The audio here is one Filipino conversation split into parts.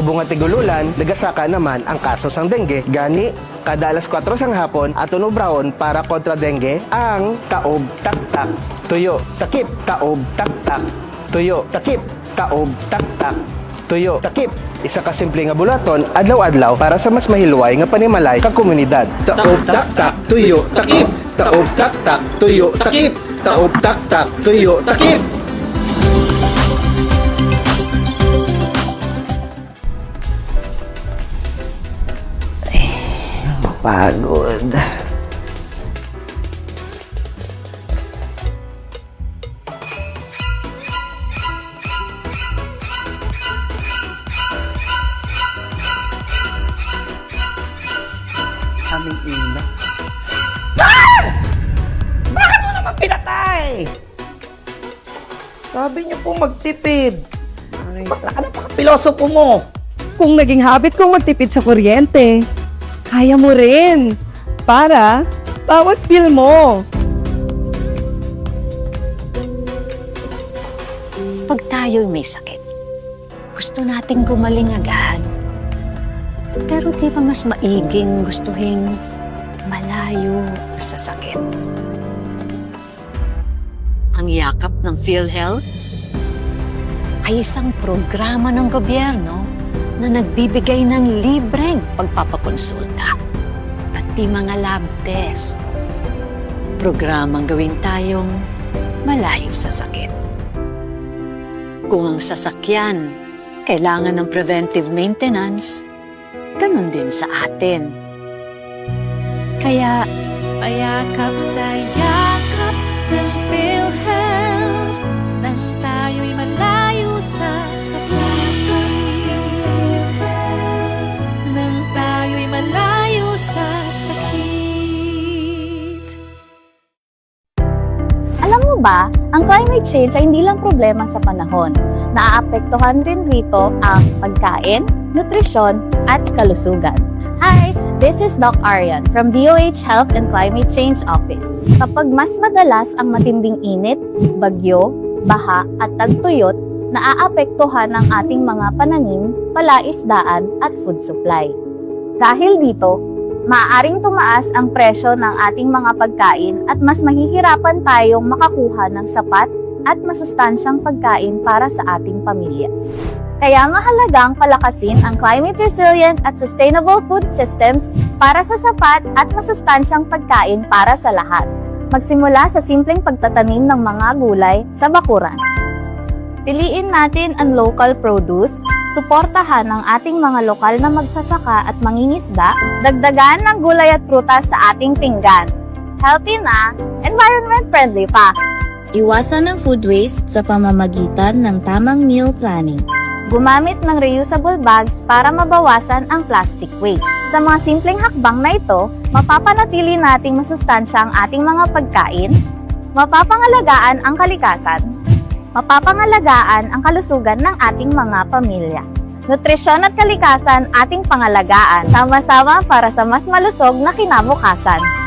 Subong nga tigululan, nagasaka naman ang kaso sang dengue. Gani, kada alas 4 sang hapon at unobrahon para kontra dengue ang taob tak-tak tuyo. Takip, taob tak-tak tuyo. Takip, taob tak-tak tuyo. Takip, isa ka simple nga bulaton adlaw-adlaw para sa mas mahilway nga panimalay ka komunidad. Taob tak-tak tuyo. Takip, taob tak-tak tuyo. Takip, taob tak-tak tuyo. Takip. Pagod. Aming ina. Bakit mo naman pinatay? Sabi niyo po magtipid. Ay, bakla ka na paka-pilosopo mo. Kung naging habit kong magtipid sa kuryente, kaya mo rin. Para bawas bill mo. Pag tayo'y may sakit, gusto nating gumaling agad. Pero di ba mas maiging gustuhin malayo sa sakit? Ang yakap ng PhilHealth ay isang programa ng gobyerno na nagbibigay ng libreng pagpapakonsulta pati mga lab test. Programang gawin tayong malayo sa sakit. Kung ang sasakyan kailangan ng preventive maintenance, ganun din sa atin. Kaya, Payakap sa yakap ng PhilHealth nang tayo'y malayo sa sakit. Nang tayo'y malayo sa sakit. Alam mo ba, ang climate change ay hindi lang problema sa panahon. Naaapektuhan rin rito ang pagkain, nutrisyon, at kalusugan. Hi! This is Doc Arian from DOH Health and Climate Change Office. Kapag mas madalas ang matinding init, bagyo, baha at tagtuyot, naaapektuhan ang ating mga pananim, palaisdaan at food supply. Dahil dito, maaaring tumaas ang presyo ng ating mga pagkain at mas mahihirapan tayong makakuha ng sapat at masustansyang pagkain para sa ating pamilya. Kaya mahalagang palakasin ang climate resilient at sustainable food systems para sa sapat at masustansyang pagkain para sa lahat. Magsimula sa simpleng pagtatanim ng mga gulay sa bakuran. Piliin natin ang local produce, suportahan ang ating mga lokal na magsasaka at mangingisda, dagdagan ng gulay at prutas sa ating pinggan. Healthy na, environment friendly pa. Iwasan ang food waste sa pamamagitan ng tamang meal planning. Gumamit ng reusable bags para mabawasan ang plastic waste. Sa mga simpleng hakbang na ito, mapapanatili nating masustansya ang ating mga pagkain, mapapangalagaan ang kalikasan, mapapangalagaan ang kalusugan ng ating mga pamilya. Nutrisyon at kalikasan ating pangalagaan, sama-sama para sa mas malusog na kinabukasan.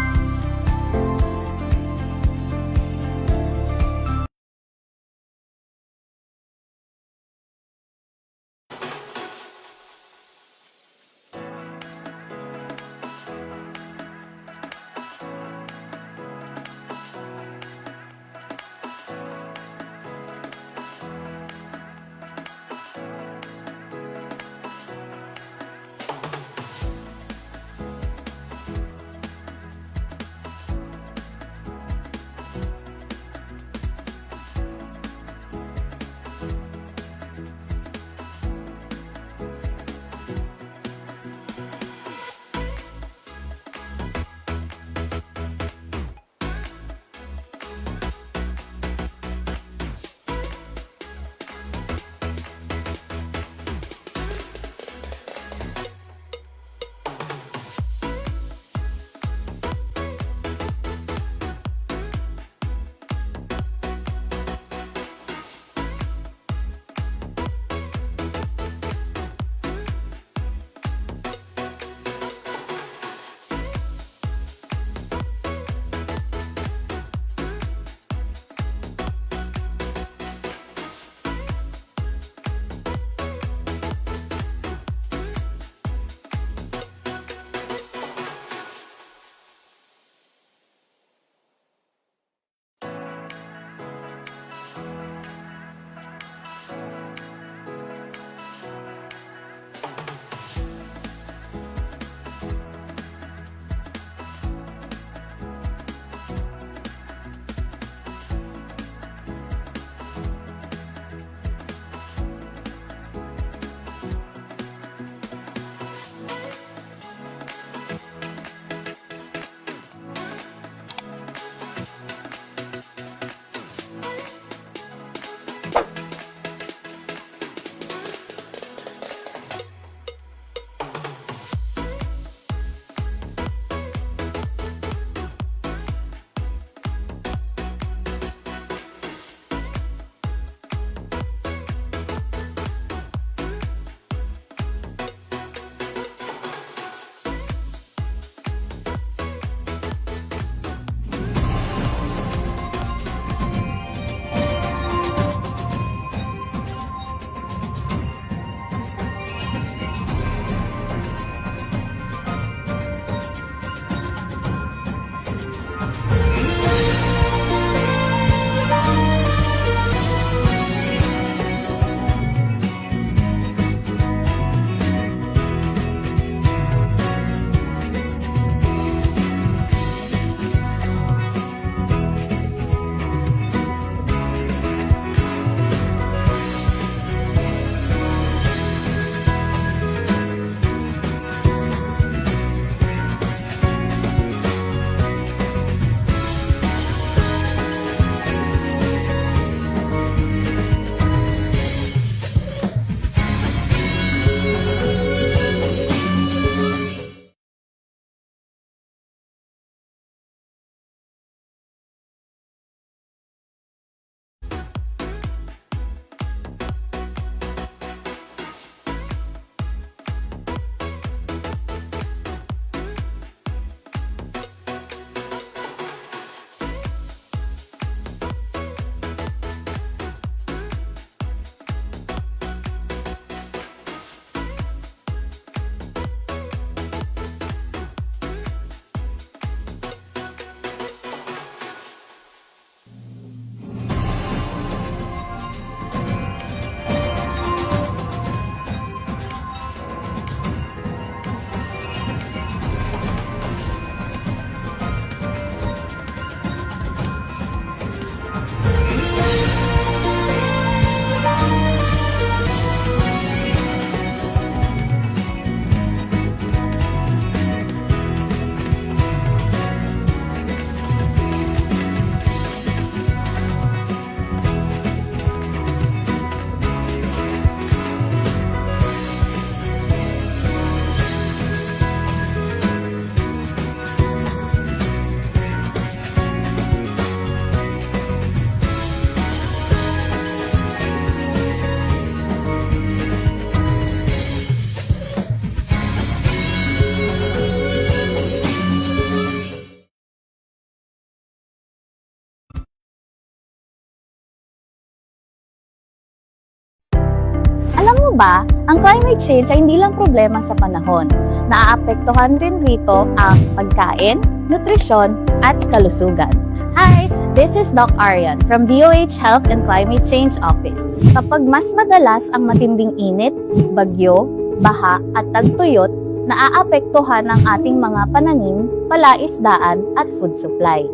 ba, ang climate change ay hindi lang problema sa panahon. Naaapektuhan rin rito ang pagkain, nutrisyon, at kalusugan. Hi! This is Doc Aryan from DOH Health and Climate Change Office. Kapag mas madalas ang matinding init, bagyo, baha at tagtuyot, naaapektuhan ang ating mga pananim, palaisdaan at food supply.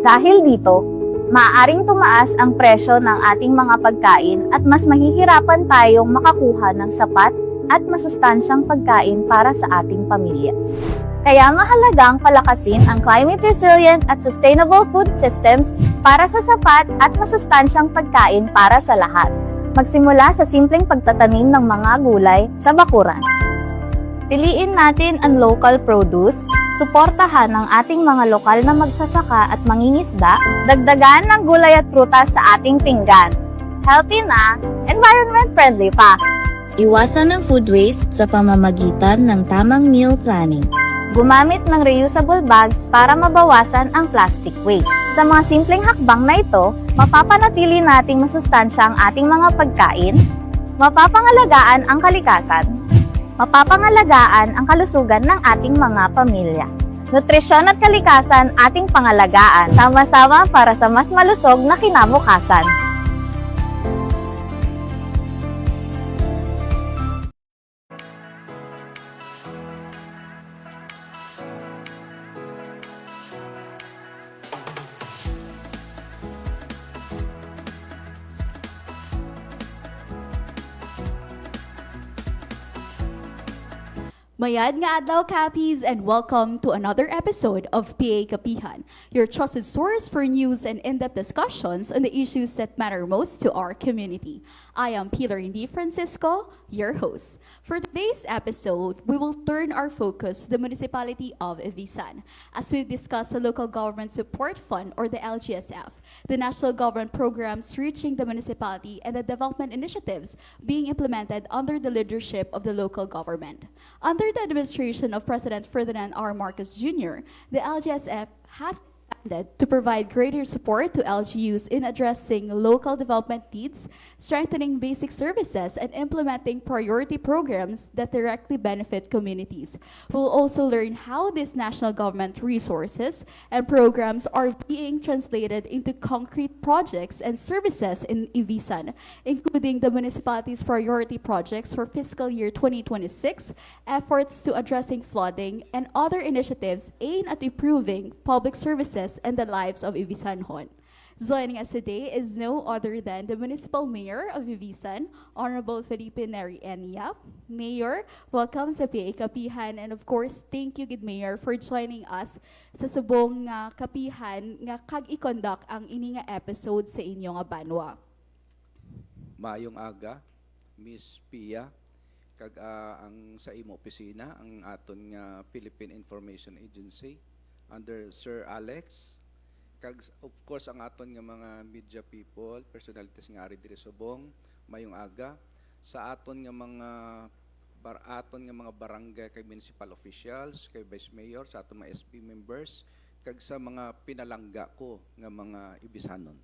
Dahil dito, maaaring tumaas ang presyo ng ating mga pagkain at mas mahihirapan tayong makakuha ng sapat at masustansyang pagkain para sa ating pamilya. Kaya mahalagang palakasin ang climate resilient at sustainable food systems para sa sapat at masustansyang pagkain para sa lahat. Magsimula sa simpleng pagtatanim ng mga gulay sa bakuran. Piliin natin ang local produce, suportahan ang ating mga lokal na magsasaka at mangingisda, dagdagan ng gulay at prutas sa ating pinggan. Healthy na, environment friendly pa. Iwasan ang food waste sa pamamagitan ng tamang meal planning. Gumamit ng reusable bags para mabawasan ang plastic waste. Sa mga simpleng hakbang na ito, mapapanatili nating masustansya ang ating mga pagkain, mapapangalagaan ang kalikasan, mapapangalagaan ang kalusugan ng ating mga pamilya. Nutrisyon at kalikasan ating pangalagaan, sama-sama para sa mas malusog na kinabukasan. Mayad nga adlaw, Cappies, and welcome to another episode of PA Kapihan, your trusted source for news and in-depth discussions on the issues that matter most to our community. I am Peter Indy Francisco, your host. For today's episode, we will turn our focus to the municipality of Evisan as we discuss the Local Government Support Fund, or the LGSF, the national government programs reaching the municipality, and the development initiatives being implemented under the leadership of the local government. Under the administration of President Ferdinand R. Marcos Jr., the LGSF has expanded to provide greater support to LGUs in addressing local development needs, strengthening basic services, and implementing priority programs that directly benefit communities. We'll also learn how these national government resources and programs are being translated into concrete projects and services in Evisan, including the municipality's priority projects for fiscal year 2026, efforts to addressing flooding, and other initiatives aimed at improving public services and the lives of Evisanhon. Joining us today is no other than the Municipal Mayor of Evisan, Honorable Felipe Neri Enia. Mayor, welcome sa PA Kapihan, and of course, thank you, good Mayor, for joining us sa subong nga kapihan nga kag-i-conduct ang ini nga episode sa inyo nga banwa. Maayong aga, Miss Pia, kag ang sa imo opisina, ang aton nga Philippine Information Agency under Sir Alex, kag of course ang aton nga mga media people, personalities nga ari diri subong, mayong aga sa aton nga mga barangay kay municipal officials, kay vice mayor, sa aton mga SB members, kag sa mga pinalangga ko nga mga Ibisanon.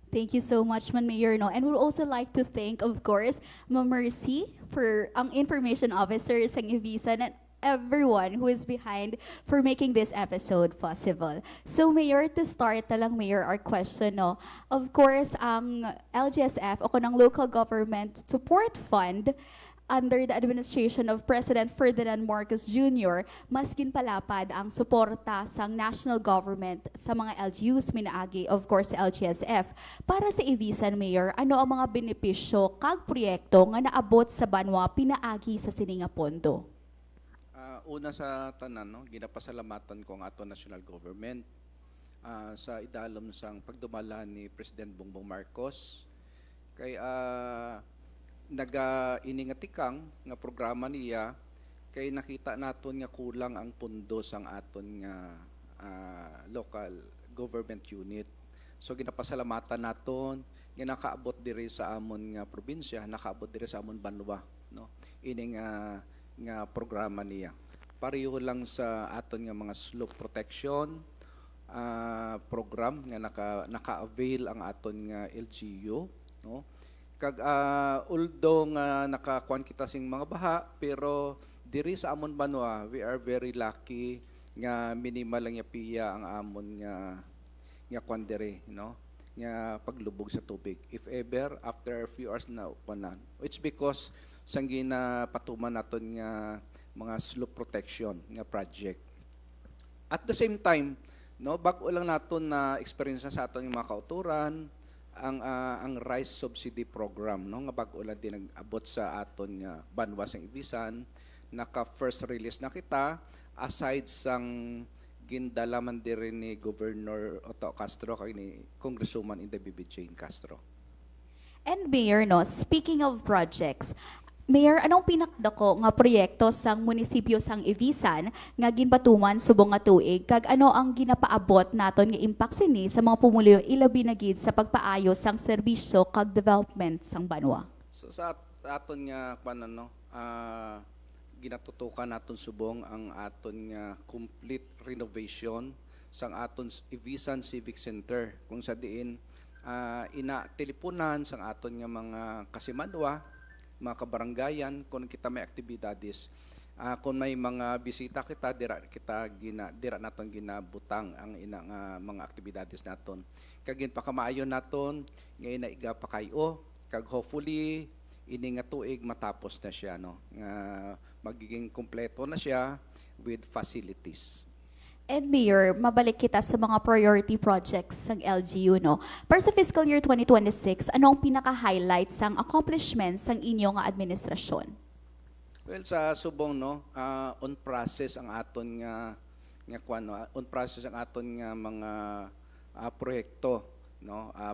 Thank you so much, Man Mayor. No? And we'd also like to thank, of course, Ma'am Mercy for ang information officer sa Evisan and everyone who is behind for making this episode possible. So, Mayor, to start na lang, Mayor, our question, no? Of course, ang LGSF o kanang Local Government Support Fund under the administration of President Ferdinand Marcos Jr., mas ginpalapad ang suporta sa national government sa mga LGUs minaagi, of course, sa LGSF. Para sa Evisan, Mayor, ano ang mga benepisyo kag proyekto nga naabot sa banwa pinaagi sa sininga pondo? Una sa tanan, no, ginapasalamatan ko ang ato national government sa idalom sang pagdumala ni President Bongbong Marcos kay naga-iningatikang nga programa niya kay nakita naton nga kulang ang pundo sang aton nga local government unit. So ginapasalamatan naton nga nakaabot diri sa amon nga probinsya, nakaabot diri sa amon banwa, no. Ini nga programa niya. Pareho lang sa aton nga mga slope protection program nga naka-avail ang aton nga LGU, no. Kag although nga nakakuan kita sing mga baha, pero diri sa amon banwa, we are very lucky nga minimal lang ya piya ang amon nga kuan diri, nga paglubog sa tubig. If ever after a few hours na upanan. It's because sang ginapatuman naton nga mga slope protection nga project. At the same time, bago lang naton na experience na sa aton yung mga kauturan, ang rice subsidy program, nga bago lang din nag-abot sa aton nga banwa sang Ibisan, naka first release na kita aside sang gindala man diri ni Governor Otto Castro kay ni Congresswoman Inday Jane Castro. And Mayor, speaking of projects, Mayor, anong pinakdako nga proyekto sang munisipyo sang Ibisan nga ginpatuman subong nga tuig kag ano ang ginapaabot naton nga impact sini sa mga pumuluyo ilabi na gid sa pagpaayo sang serbisyo kag development sang banwa? So sa aton nga ginatutukan naton subong ang aton nga complete renovation sang aton Ibisan Civic Center kung sa diin ina teleponan sang aton nga mga kasimadwa, mga kabarangayan kung kita may aktibidades. Kung may mga bisita kita, dira naton ginabutang ang ina nga mga aktibidades naton. Kagin pa kamaayon naton nga ina iga pa kayo, kag hopefully ini nga tuig matapos na siya, nga magiging kompleto na siya with facilities. And Mayor, mabalik kita sa mga priority projects ng LGU, Para sa fiscal year 2026, anong pinaka-highlight sang accomplishments sang inyong administrasyon? Well, sa subong on process ang aton on process ang aton nga mga proyekto,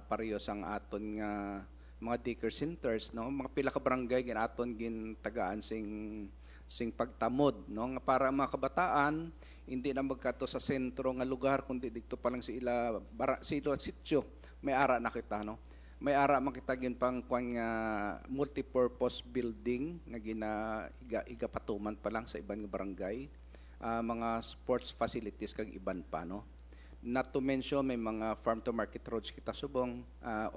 pareho sang aton nga mga daycare centers, mga pila ka barangay aton gintagaan sing pagtamod, nga para mga kabataan hindi na magkato sa sentro nga lugar kundi dito pa lang sila sitio may ara na kita, may ara makita gin pang kwan nga multipurpose building nga iga patuman pa lang sa ibang barangay, mga sports facilities kag iban pa, not to mention may mga farm to market roads kita subong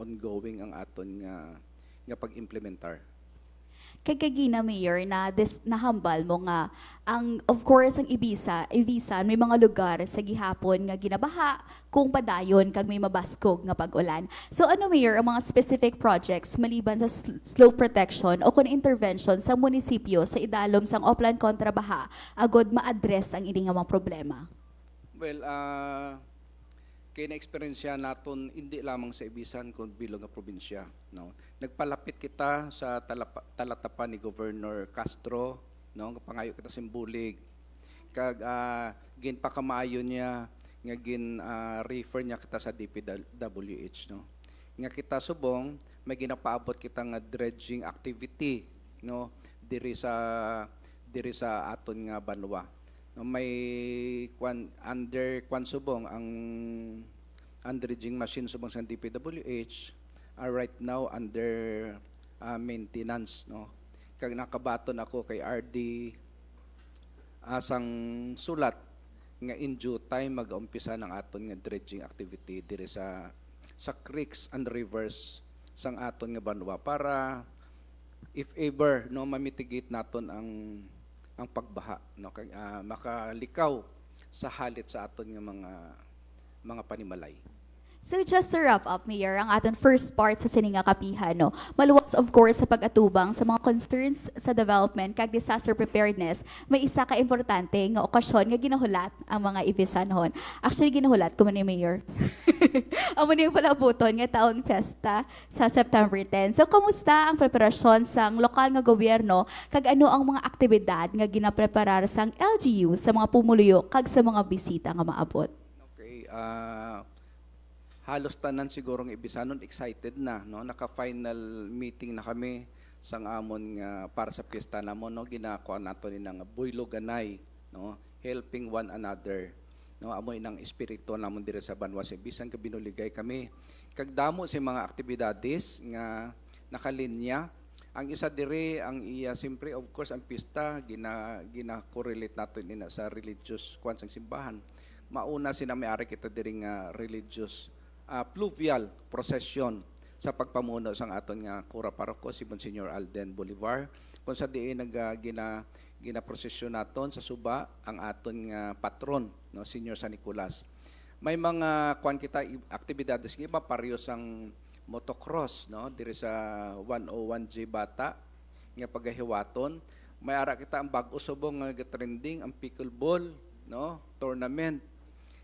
ongoing ang aton nga pag-implementar. Kagagina, Mayor, na nahambal mo nga, of course, ang Ibisan, may mga lugar sa gihapon nga ginabaha kung padayon kag may mabaskog nga pag-ulan. So ano, Mayor, ang mga specific projects maliban sa slope protection o kung intervention sa munisipyo sa idalom sang Oplan kontra baha, agod ma-address ang ini nga mga problema? Well, kaya na-experiensya naton hindi lamang sa Ibisan kundi bilog nga probinsya. Nagpalapit kita sa talatapan ni Governor Castro, pangayo kita simbulig. Kag ginpakamaayo niya nga refer niya kita sa DPWH, Nga kita subong may ginapaabot kita nga dredging activity, diri sa aton nga banwa. May under subong ang dredging machine subong sa DPWH are right now under maintenance, Kag nakabaton ako kay RD asang sulat nga in due time mag-umpisa ng aton nga dredging activity diri sa creeks and rivers sang aton nga banwa para if ever ma-mitigate naton ang pagbaha, makalikaw sa halit sa aton nga mga panimalay. So just to wrap up, Mayor, ang aton first part sa Sininga Kapihan, maluwas of course sa pag-atubang sa mga concerns sa development kag disaster preparedness, may isa ka importante nga okasyon nga ginahulat ang mga Ibisanhon. Actually, ginahulat ko man ni Mayor. Amo ning palabuton nga taon festa sa September 10. So kamusta ang preparasyon sang lokal nga gobyerno kag ano ang mga aktibidad nga ginapreparar sang LGU sa mga pumuluyo kag sa mga bisita nga maabot? Okay, halos tanan siguro ng Ibisanon excited na, naka-final meeting na kami sang amon nga para sa piyesta namon, ginakuha nato ni nga Buylo Ganay, helping one another, amoy nang espiritu namon dire sa banwa sa Ibisan ka binuligay kami kag damo sa mga aktibidades nga nakalinya. Ang isa dire ang siyempre of course ang piyesta gina-correlate nato ina sa religious kwan sang simbahan. Mauna may-ari kita diri nga religious pluvial procession sa pagpamuno sang aton nga Kura Paroko si Monsignor Alden Bolivar kung sa diin ginaprosesyon naton sa suba ang aton nga patron, no, Senior San Nicolas. May mga kuan kita aktibidades nga iba pareho sang motocross, no, diri sa 101G Bata nga pagahiwaton. May ara kita ang bag-o subong nga trending ang pickleball, no, tournament.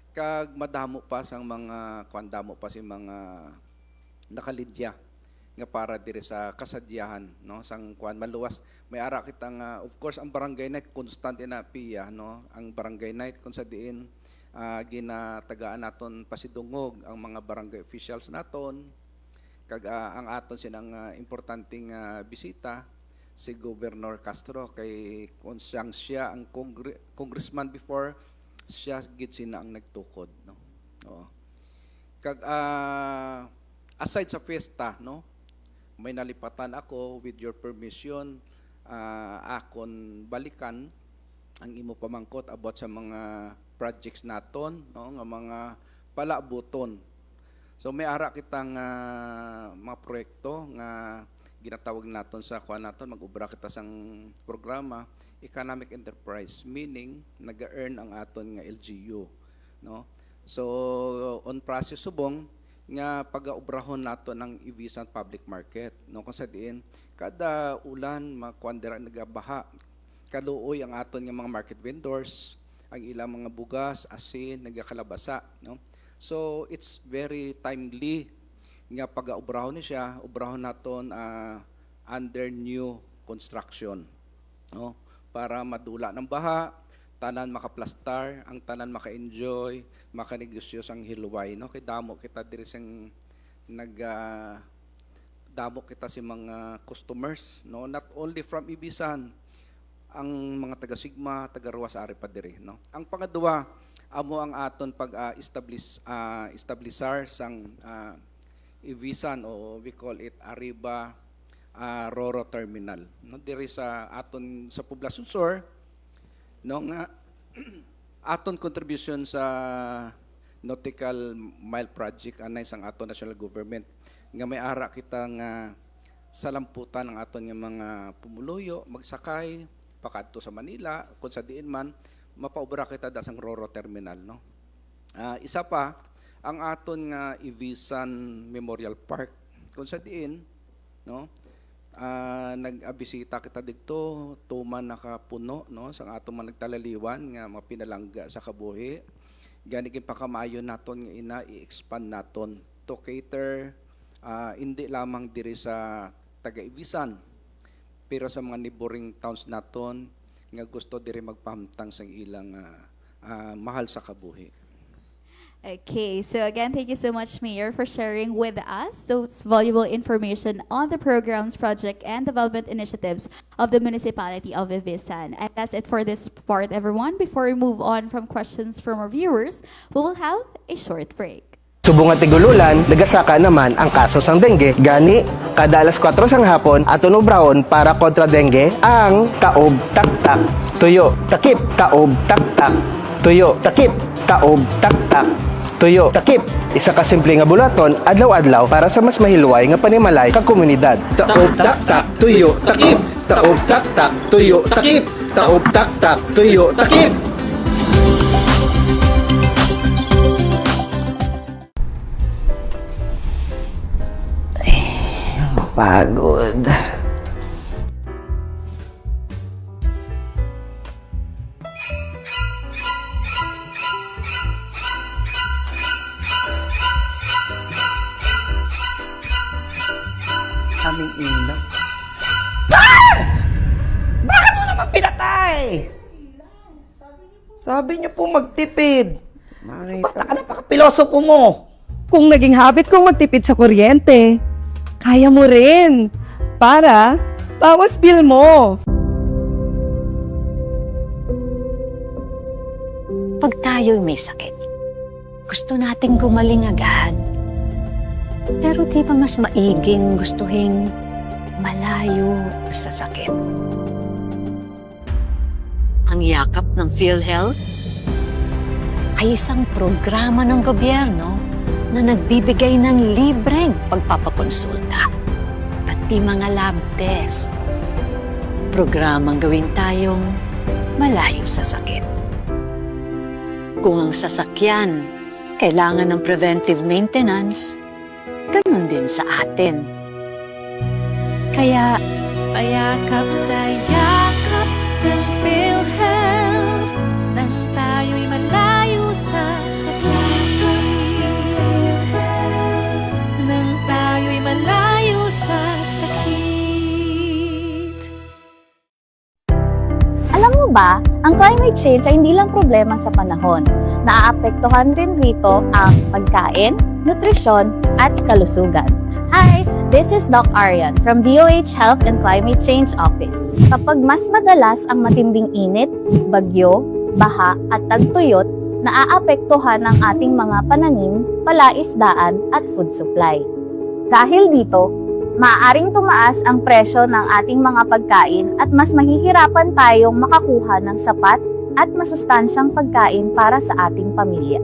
Kag madamo pa sang mga kuandamo pa si mga nakalidya nga para diri sa kasadyahan, no, sang kuan maluwas. May ara kita nga of course ang barangay night constant na piya, no, ang barangay night kung sa diin ginatagaan naton pasidungog ang mga barangay officials naton kag ang aton sinang importanteng bisita si Governor Castro kay kung siya ang congressman before siya gid sina ang nagtukod, no. Oo. Kag aside sa fiesta, no, may nalipatan ako with your permission akon balikan ang imo pamangkot about sa mga projects naton, no, nga mga palaabuton. So may ara kitang mga proyekto nga ginatawag naton sa kuan naton mag-ubra kita sang programa economic enterprise, meaning nag-earn ang aton nga LGU, no. So on process subong nga pag-aubrahon nato ng e-visa public market, no, kung sa diin kada ulan makuandera nagabaha kaluoy ang aton nga mga market vendors ang ilang mga bugas asin nagakalabasa, no. So it's very timely nga pag-aubrahon ni siya ubrahon naton under new construction, no, para madula ng baha tanan makaplastar, ang tanan maka-enjoy, makanegosyo sang hilway, no, kay damo kita diri sang damo kita si mga customers, no, not only from Ibisan, ang mga taga Sigma, taga Ruas ari pa diri, no. Ang pangadua amo ang aton establisar sang Ibisan o we call it Arriba Roro Terminal, no, diri sa aton sa Poblacion Sur, no, nga aton contribution sa nautical mile project anay sang aton national government nga may ara kita nga salamputan ang aton nga mga pumuluyo magsakay pakadto sa Manila kun sa diin man mapaubra kita da sang Roro Terminal, no. Isa pa ang aton nga Ibisan Memorial Park kun sa diin, no, nag-abisita kita dito tuman nakapuno, no, sang ato man nagtalaliwan nga mga pinalangga sa kabuhi gani gid pakamayo naton nga ina i-expand naton to cater hindi lamang diri sa taga-Ibisan pero sa mga neighboring towns naton nga gusto diri magpahamtang sang ilang mahal sa kabuhi. Okay, so again, thank you so much, Mayor, for sharing with us those valuable information on the programs, project, and development initiatives of the municipality of Ibisan. And that's it for this part, everyone. Before we move on from questions from our viewers, we will have a short break. Subong at tigululan, nagasaka naman ang kaso sang dengue. Gani, kada alas 4 sang hapon, aton ubrahon para kontra dengue ang taob tak-tak tuyo. Takip, taob tak-tak tuyo. Takip, taob tak-tak tuyo. Takip, isa ka simple nga bulaton adlaw-adlaw para sa mas mahilway nga panimalay ka komunidad. Taob tak-tak tuyo. Takip, taob tak-tak tuyo. Takip, taob tak-tak tuyo. Takip. Pagod. Aming ilaw. Bakit mo naman pinatay? Sabi niyo po magtipid. Ba't ka napaka-pilosopo mo? Kung naging habit kong magtipid sa kuryente, kaya mo rin. Para bawas bill mo. Pag tayo'y may sakit, gusto nating gumaling agad. Pero di ba mas maiging gustuhin malayo sa sakit? Ang yakap ng PhilHealth ay isang programa ng gobyerno na nagbibigay ng libreng pagpapakonsulta, pati mga lab test. Programang gawin tayong malayo sa sakit. Kung ang sasakyan kailangan ng preventive maintenance, ganun din sa atin. Kaya, Payakap sa yakap ng PhilHealth nang tayo'y malayo sa sakit. Nang tayo'y malayo sa sakit. Alam mo ba, ang climate change ay hindi lang problema sa panahon. Naaapektuhan rin rito ang pagkain, nutrisyon, at kalusugan. Hi! This is Doc Aryan from DOH Health and Climate Change Office. Kapag mas madalas ang matinding init, bagyo, baha at tagtuyot, naaapektuhan ang ating mga pananim, palaisdaan at food supply. Dahil dito, maaaring tumaas ang presyo ng ating mga pagkain at mas mahihirapan tayong makakuha ng sapat at masustansyang pagkain para sa ating pamilya.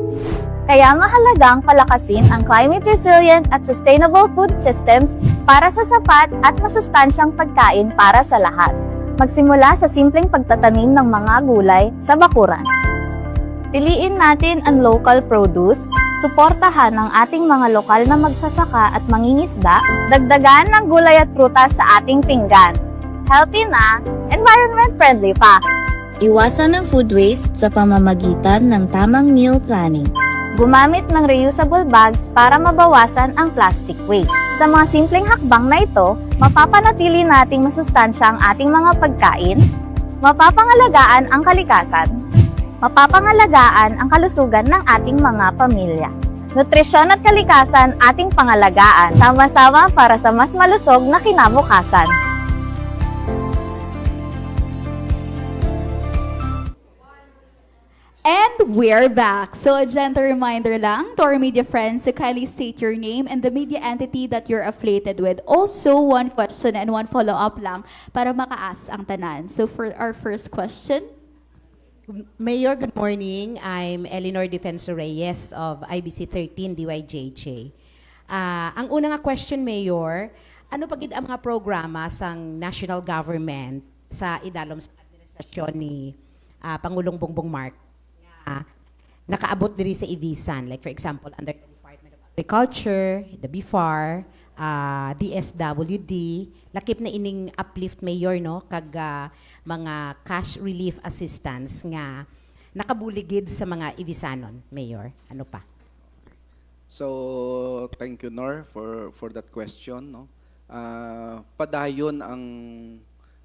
Kaya mahalagang palakasin ang climate resilient at sustainable food systems para sa sapat at masustansyang pagkain para sa lahat. Magsimula sa simpleng pagtatanim ng mga gulay sa bakuran. Piliin natin ang local produce, suportahan ang ating mga lokal na magsasaka at mangingisda, dagdagan ng gulay at prutas sa ating pinggan. Healthy na, environment friendly pa. Iwasan ang food waste sa pamamagitan ng tamang meal planning. Gumamit ng reusable bags para mabawasan ang plastic waste. Sa mga simpleng hakbang na ito, mapapanatili nating masustansya ang ating mga pagkain, mapapangalagaan ang kalikasan, mapapangalagaan ang kalusugan ng ating mga pamilya. Nutrisyon at kalikasan ating pangalagaan, sama-sama para sa mas malusog na kinabukasan. And we're back. So a gentle reminder lang to our media friends to kindly state your name and the media entity that you're affiliated with. Also, one question and one follow-up lang para maka-ask ang tanan. So for our first question, Mayor, good morning. I'm Eleanor Defensor Reyes of IBC 13 DYJJ. Ang una nga question, Mayor, ano pagid ang mga programa sang national government sa idalom sa administrasyon ni Pangulong Bongbong Marcos na nakaabot diri sa Ibisan, like for example under the Department of Agriculture, the BIFAR, DSWD, lakip na ining uplift, Mayor, no, kag mga cash relief assistance nga nakabuligid sa mga Ibisanon, Mayor. Ano pa? So, thank you, Nor, for that question. No? Padayon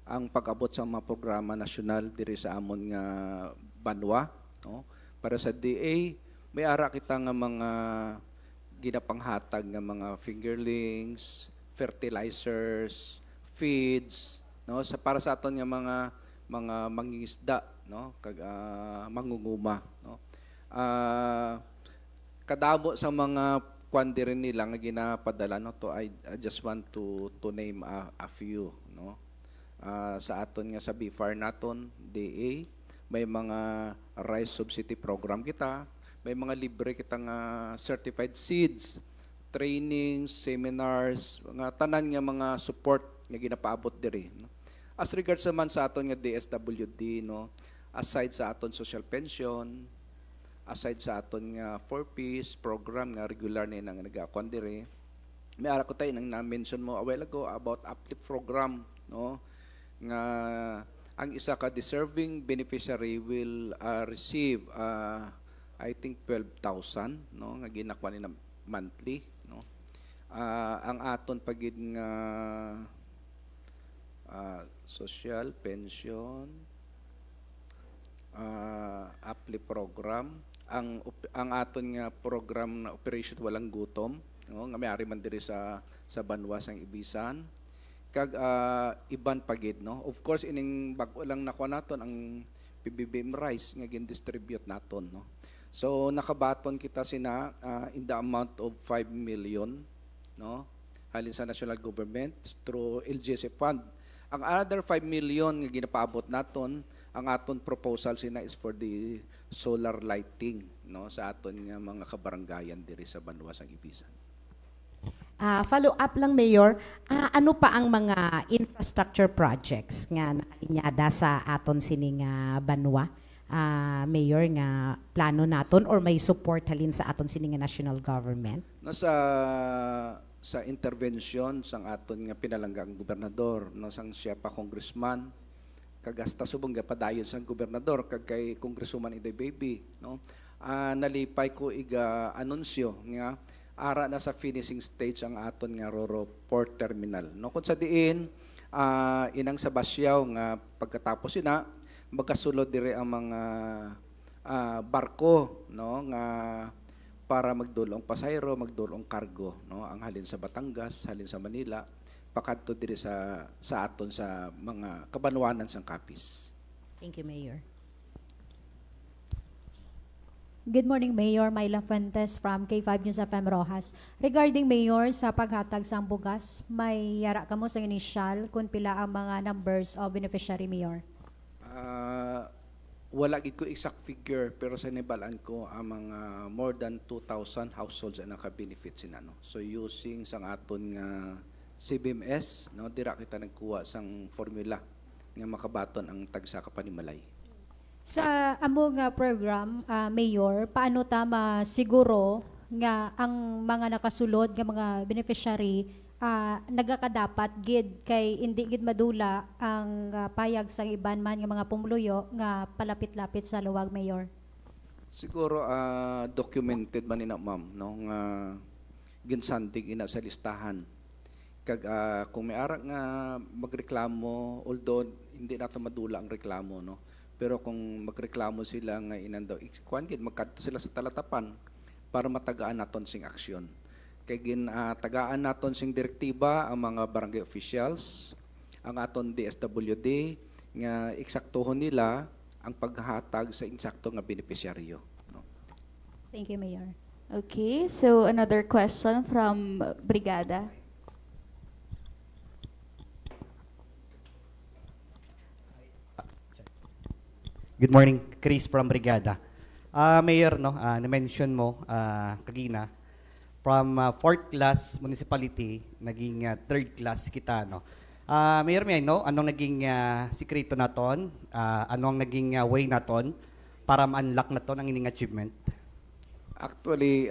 ang pag-abot sa mga programa nasyonal diri sa amon nga banwa. No? Para sa DA, may ara kita nga mga ginapanghatag nga mga fingerlings, fertilizers, feeds, no? Para sa aton nga mga mangingisda, no? Kag mangunguma, no? Kadamo sa mga kwandi rin nila nga ginapadala, no, to I just want to name a few, no. Sa aton nga sa BIFAR naton DA may mga rice subsidy program kita, may mga libre kita nga certified seeds, trainings, seminars, mga tanan nga mga support nga ginapaabot diri, no. As regards naman sa aton nga DSWD, no, aside sa aton social pension, aside sa aton nga 4Ps program nga regular na nga nagakuan diri, may ara ko tayo nang na-mention mo a while ago about uplift program, no, nga ang isa ka deserving beneficiary will receive I think 12,000, no, nga ginakwa ni monthly, no. Ang aton pagid nga social pension uplift program, ang aton nga program na Operation Walang Gutom, no, nga may-ari man diri sa banwa sang Ibisan, kag iban pagid, no. Of course ining bag-o lang nakuha naton ang PBBM rice nga gin-distribute naton, no. So nakabaton kita sina in the amount of 5 million, no, halin sa national government through LGSF fund. Ang other 5 million nga ginapaabot naton ang aton proposal sina is for the solar lighting, no, sa aton nga mga kabarangayan diri sa Banwa sang Ibisan. Follow up lang, Mayor. Ano pa ang mga infrastructure projects nga nakalinyada sa aton sining Banwa? Mayor, nga plano naton or may support halin sa aton sining national government? No, sa intervention sang aton nga pinalanggang gobernador, no, sang siya pa congressman, kagasta subong padayon sang gobernador kag kay Congresswoman Iday Baby, no. Nalipay ko iga anunsyo nga ara na sa finishing stage ang aton nga Roro Port Terminal, no, kun sa diin inang sa Basyaw nga pagkatapos ina magkasulod dire ang mga barko, no, nga para magdulong pasayro, magdulong cargo, no, ang halin sa Batangas, halin sa Manila, pakadto diri sa aton sa mga kabanwanan sang Capiz. Thank you, Mayor. Good morning, Mayor. Myla Fuentes from K5 News FM Rojas. Regarding, Mayor, sa paghatag sa bugas, may yara ka mo sa initial kung pila ang mga numbers of beneficiary, Mayor? Wala gid ko exact figure pero sa nibalaan ko ang mga more than 2,000 households ang naka-benefit sina, no. So using sang aton nga CBMS, no, dira kita nagkuha sang formula nga makabaton ang tagsa ka panimalay. Sa among program, Mayor, paano tama siguro nga ang mga nakasulod nga mga beneficiary nagakadapat gid kay hindi gid madula ang payag sang iban man nga mga pumuluyo nga palapit-lapit sa luwag, Mayor? Siguro documented man ina, ma'am, no, nga ginsandig ina sa listahan. Kag kung may ara nga magreklamo, although hindi nato madula ang reklamo, no, pero kung magreklamo sila nga inandaw kuan gid magkadto sila sa talatapan para matagaan naton sing aksyon. Kay tagaan naton sing direktiba ang mga barangay officials, ang aton DSWD nga eksaktuhon nila ang paghatag sa insakto nga benepisyaryo, no. Thank you, Mayor. Okay, so another question from Brigada. Good morning, Chris from Brigada. Mayor, no, na-mention mo kagina, from 4th class municipality, naging 3rd class kita, no. Mayor, may no, anong naging sikreto naton, anong naging way naton para ma-unlock naton ang ining achievement? Actually,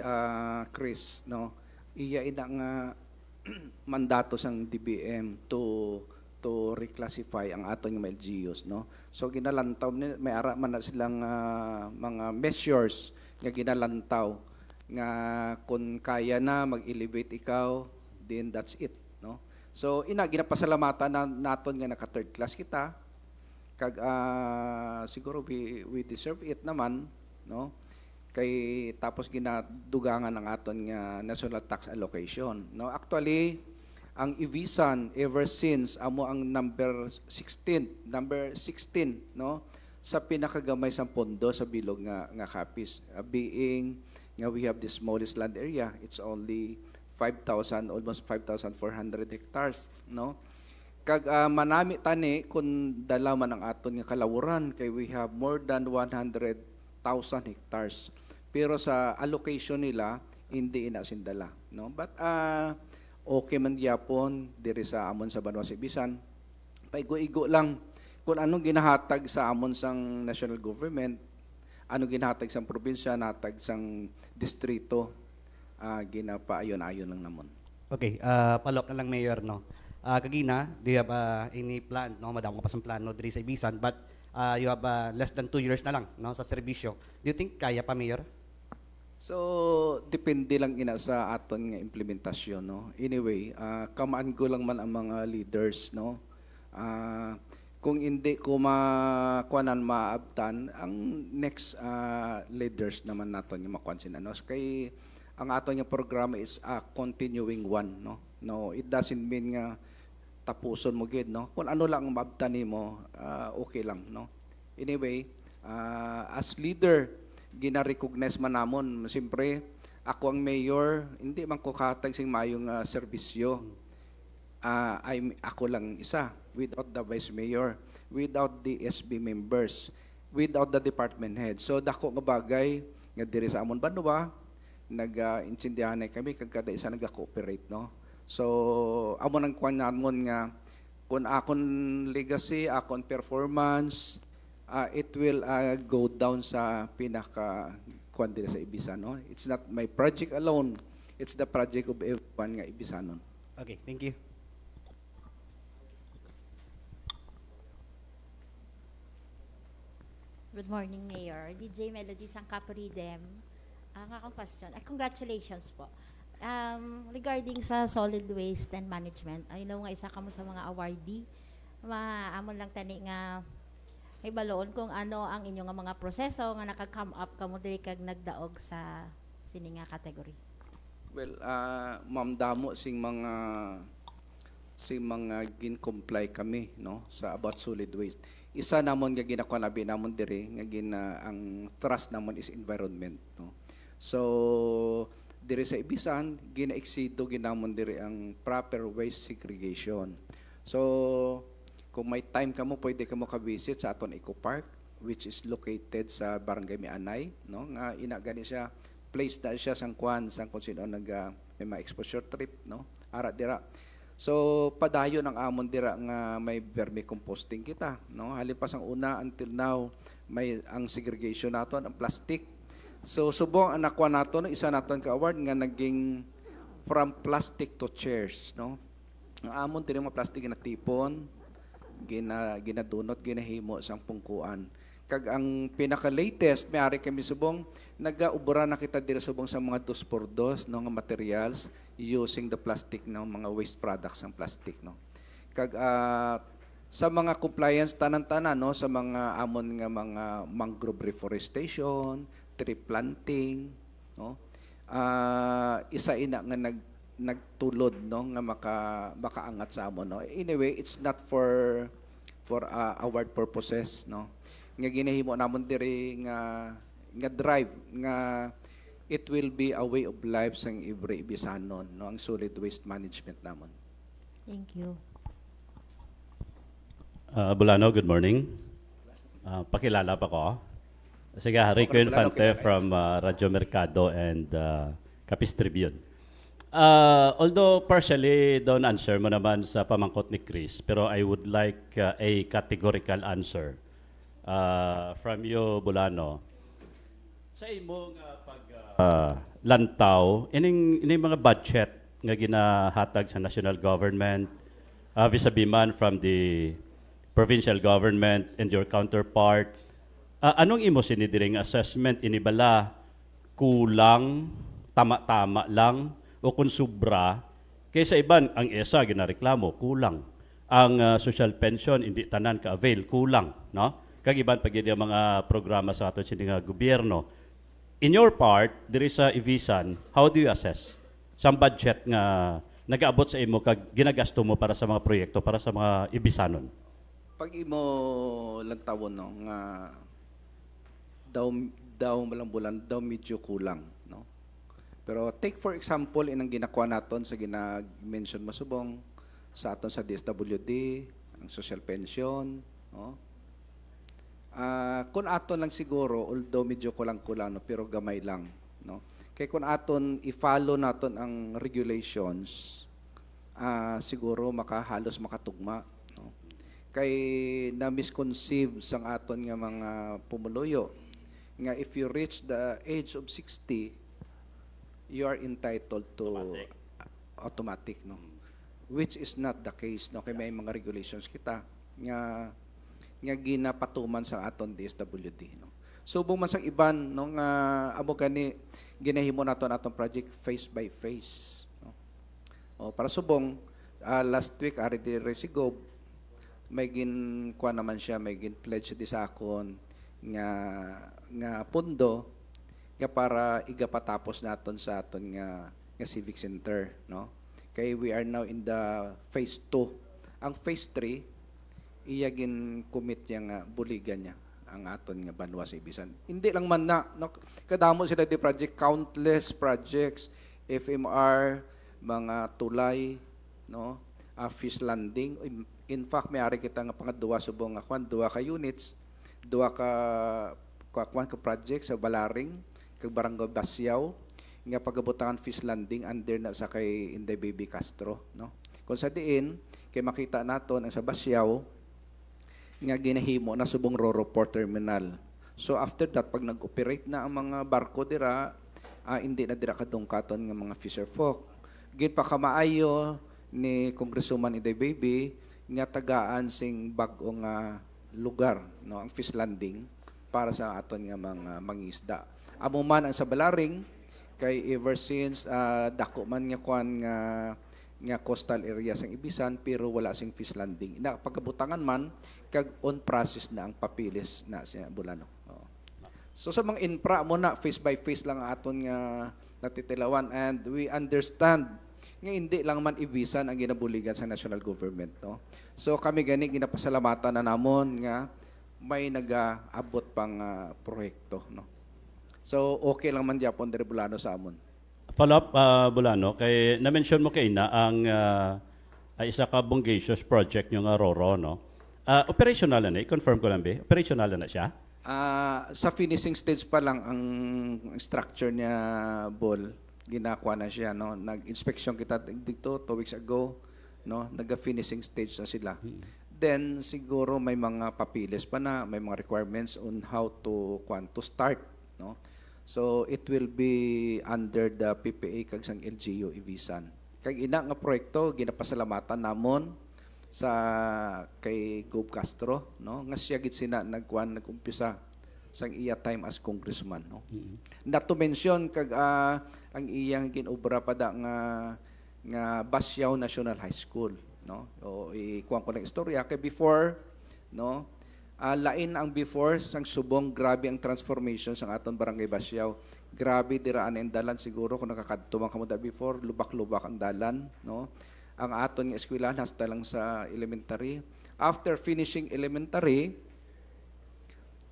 Chris, no, iya ina nga mandato sang DBM to reclassify ang aton nga LGUs, no. So ginalantaw ni may ara man na silang mga measures nga ginalantaw nga kung kaya na mag-elevate ikaw, then that's it, no. So ginapasalamatan naton nga naka third class kita kag siguro we deserve it naman, no. Kay tapos ginadugangan ang aton nga national tax allocation, no. Actually ang Ibisan ever since amo ang number 16, no, sa pinakagamay sang pondo sa bilog nga Capiz, being nga we have the smallest land area. It's only 5,000, almost 5,400 hectares, no. Kag manami tani kun dala man ang aton nga kalawuran kay we have more than 100,000 hectares. Pero sa allocation nila hindi ina sindala, no. But okay man gyapon diri sa amon sa Banwa sa Ibisan. Paigo-igo lang kung anong ginahatag sa amon sang national government, ano ginahatag sang probinsya, natag sang distrito, ginapaayon-ayon lang namon. Okay, follow up na lang, Mayor, no. Kagina, do you have any plan, no, madamo ka pa sang plano diri sa Ibisan, but you have less than 2 years na lang, no, sa serbisyo. Do you think kaya pa, Mayor? So, depende lang ina sa aton nga implementasyon, no. Anyway, kamaan ko lang man ang mga leaders, no. Kung hindi ko maabtan, ang next leaders naman naton yung makuan sila, no. So, kay ang aton nga programa is a continuing one, no. No, it doesn't mean nga tapuson mo gid, no. Kung ano lang maabtan nimo, okay lang, no. Anyway, as leader gina-recognize man namon, siyempre ako ang mayor, hindi man ko katag sing mayong serbisyo. ako lang isa, without the vice mayor, without the SB members, without the department head. So dako nga bagay nga diri sa amon Banwa, nag-intindihan kami kag kada isa nag-cooperate, no. So amo nang kuan namon nga kung akon legacy, akon performance, it will go down sa pinaka kuan diri sa Ibisan, no. It's not my project alone, it's the project of everyone nga Ibisanon. Okay, thank you. Good morning, Mayor. DJ Melody Sangkapuridem. Ang akong question, congratulations po. Regarding sa solid waste and management, I know nga isa ka mo sa mga awardee. Maamon lang tani nga may baloon kung ano ang inyong mga proseso nga naka-come up kamo diri kag nagdaog sa sini nga category. Well, ma'am, damo sing mga gin-comply kami, no, sa about solid waste. Isa namon nga ginakanabi namon diri nga ang trust namon is environment, no. So diri sa Ibisan gina-exido ginamon diri ang proper waste segregation. So kung may time kamo pwede kamo ka-visit sa aton Eco Park, which is located sa Barangay Mianay, no, nga ina gani siya place na siya sang kung sino may mga exposure trip, no, ara dira. So padayon ang amon dira nga may vermicomposting kita, no. Halipas ang una until now may ang segregation naton ang plastic. So subong ang nakuha naton isa naton ka award nga naging from plastic to chairs, no. Ang amon diri mga plastic na tipon, ginadunot, ginahimo sang pungkuan. Kag ang pinaka-latest, may-ari kami subong, nag-ubra na kita dito subong sa mga 2x2, no, nga materials using the plastic, no, mga waste products ng plastic, no. Kag sa mga compliance tanan-tanan, no, sa mga amon nga mga mangrove reforestation, tree planting, no. Isa ina nga nagtulod, no, nga makaangat sa amon, no. Anyway, it's not for award purposes, no. Nga ginahimo namon diri nga drive nga it will be a way of life sang every Ibisanon, no, ang solid waste management namon. Thank you. Bulano, good morning. Pakilala pa ko. Sige, Rico Infante from Radyo Mercado and Capiz Tribune. Although partially don't answer mo naman sa pamangkot ni Chris, pero I would like a categorical answer from you, Bulano. Sa imong lantaw, ining mga budget nga ginahatag sa national government, vis-a-vis man from the provincial government and your counterpart, anong imo sinidiring assessment? Inibala kulang, tama-tama lang, o kung sobra, kaysa iban, ang ESA ginareklamo, kulang. Ang social pension, hindi tanan ka-avail, kulang, no? Kagiban pag yung mga programa sa ato sining gobyerno. In your part, diri sa Ibisan, how do you assess sa budget nga nag-aabot sa imo kag ginagasto mo para sa mga proyekto para sa mga Ibisanon? Pag imo lantawon, no, nga daw malang bulan daw medyo kulang, no. Pero take for example inang ginakuha naton sa ginag-mention mo subong sa aton sa DSWD, ang social pension, no. Kung aton lang siguro, although medyo kulang-kulang, no, pero gamay lang, no. Kaya kung aton i-follow naton ang regulations, siguro halos makatugma, no. Kay na misconceive sang aton nga mga pumuluyo nga if you reach the age of 60, you are entitled to automatic, no. Which is not the case, no. Kay may mga regulations kita nga ginapatuman sa aton DSWD, no. Subong man sang iban, no, nga amo gani ginahimo naton atong project face by face, no. O para subong last week ari diri Resigov may kuha naman siya, may pledge di sa akon nga pundo nga para igapatapos naton sa aton nga civic center, no. Kay we are now in the phase 2. Ang phase 3 iya commit niya nga buligan niya ang aton nga Banwa sa Ibisan. Hindi lang man na, no, kadamo sila di project, countless projects, FMR, mga tulay, no, fish landing. In fact, may ari kita nga pangaduwa subong nga kwan, duwa ka units, duwa ka kwan ka project sa Balaring, kag Barangay Basyaw, nga pagabutangan fish landing under na sa kay Inday Baby Castro, no? Kung sa diin, kay makita naton ang sa Basyaw nga ginahimo na subong Roro Port Terminal. So after that, pag nag-operate na ang mga barko dira, hindi na dira kadungkaton nga mga fisher folk. Gid pa kamaayo ni Congresswoman Inday Baby nga tagaan sing bag-o nga lugar, no, ang fish landing para sa aton nga mga mangisda. Amo man ang sa Balaring kay ever since dako man nga kwan nga coastal area sang Ibisan pero wala sing fish landing. Na pagkabutangan man kag on process na ang papilis na siya Bulano. Oo. So sa mga infra mo na face by face lang ang aton nga natitilawan and we understand nga hindi lang man Ibisan ang ginabuligan sa national government, no. So kami gani ginapasalamatan na namon nga may nagaabot pang proyekto, no. So okay lang man gyapon diri Bulano sa amon. Follow up, Bulano, kay na-mention mo kay na ang isa ka bongacious project yung Roro, no? Operational na i-confirm ko lang, operational na siya? Sa finishing stage pa lang ang structure niya, Bol. Ginakuha na siya, no? Nag-inspection kita dito 2 weeks ago, no? Nag-finishing stage na sila. Then siguro may mga papilis pa na, may mga requirements on how to start, no? So it will be under the PPA kag sang LGU Ibisan. Kag ina nga proyekto ginapasalamatan namon sa kay Gob Castro, no, nga siya gid sina nagumpisa sang iya time as congressman, no. Not to mention kag ang iyang ginobra pa da nga Basyaw National High School, no. O ikuan ko na istorya kay before, no, lain ang before sang subong, grabe ang transformation sang aton Barangay Basyaw. Grabe diraan ang dalan siguro kung nakakadto man kamo before, lubak-lubak ang dalan, no. Ang aton nga eskwelahan hasta lang sa elementary. After finishing elementary,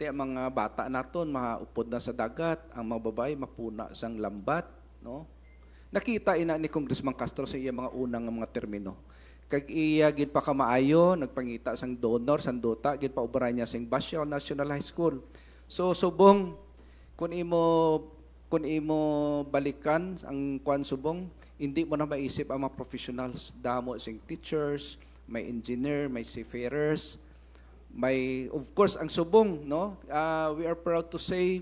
mga bata naton maupod na sa dagat, ang mga babae mapuna sang lambat, no. Nakita ina ni Congressman Castro sa iya mga unang mga termino. Kag iya gid pa kamaayo nagpangita sang donor sanduta gid pa ubra niya sing Basyaw National High School. So subong kun imo balikan ang kwan subong, hindi mo na maisip ang mga professionals, damo sing teachers, may engineer, may seafarers, may of course ang subong, no. We are proud to say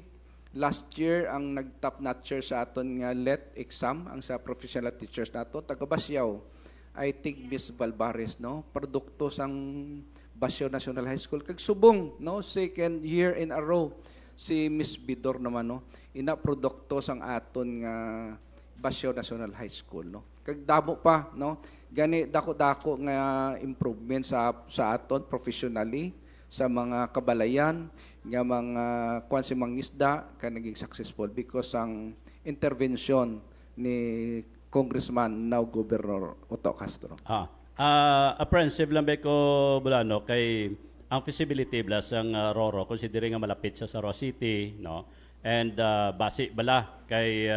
last year ang nag-top notcher sa aton nga LET exam ang sa professional teachers nato taga Basyaw. I think Miss Valbares, no, produkto sang Basyaw National High School kag subong, no, second year in a row si Miss Bidor naman, no, ina produkto sang aton nga Basyaw National High School, no. Kag damo pa, no, gani dako-dako nga improvement sa aton professionally sa mga kabalayan nga mga kwan si mangisda ka naging successful because ang intervention ni Congressman now Governor Otto Castro. Apprehensive lang ba ko, Bulano, kay ang feasibility blas ang Roro, considering nga malapit sa Roa City, no? And base bala kay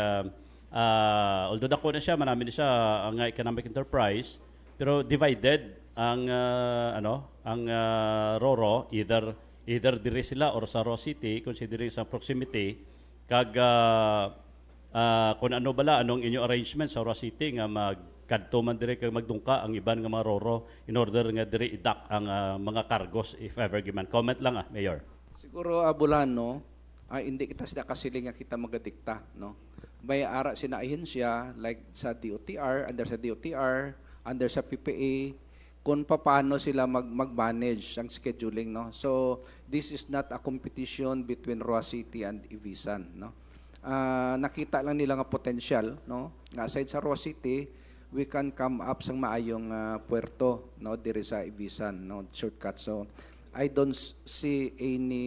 although dako na siya, marami na siya ang economic enterprise, pero divided ang Roro, either diri sila or sa Roa City, considering sa proximity, kag kung ano bala, anong inyo arrangement sa Roa City nga magkadto man dire kag magdungka ang iban nga mga Roro in order nga dire idak ang mga cargos if ever giman. Comment lang Mayor. Siguro Bulano, hindi kita sila kasiling nga kita magadikta, no. May ara sina ahensya like sa DOTR, under sa PPA kung paano sila mag-manage ang scheduling, no. So this is not a competition between Roa City and Ibisan, no. Nakita lang nila nga potential, no, nga aside sa Roa City we can come up sang maayong puerto, no, diri sa Ibisan, no, shortcut. So I don't see any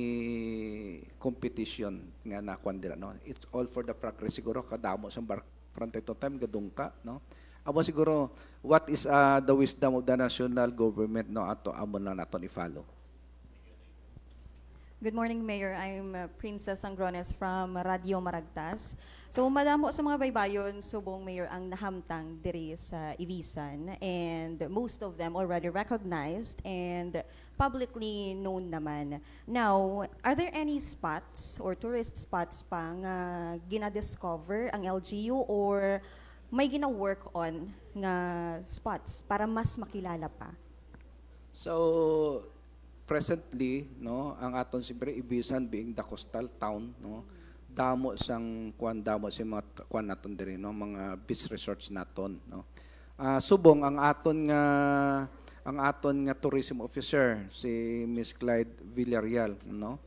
competition nga nakuan dira, no. It's all for the progress siguro kadamo sang from time to time gadungka, no. Amo siguro what is the wisdom of the national government, no, ato amo lang naton i-follow. Good morning, Mayor. I'm Princess Sangrones from Radio Maragtas. So, madamo sa mga baybayon, subong Mayor ang nahamtang diri sa Ibisan, and most of them already recognized and publicly known naman. Now, are there any spots or tourist spots pa nga gina-discover ang LGU or may gina-work on nga spots para mas makilala pa? So, presently, no, ang aton siyempre Ibisan being the coastal town, no, damo sang damo si mga kuan naton diri, no, mga beach resorts naton, no. Subong ang aton nga tourism officer si Miss Clyde Villarreal, no.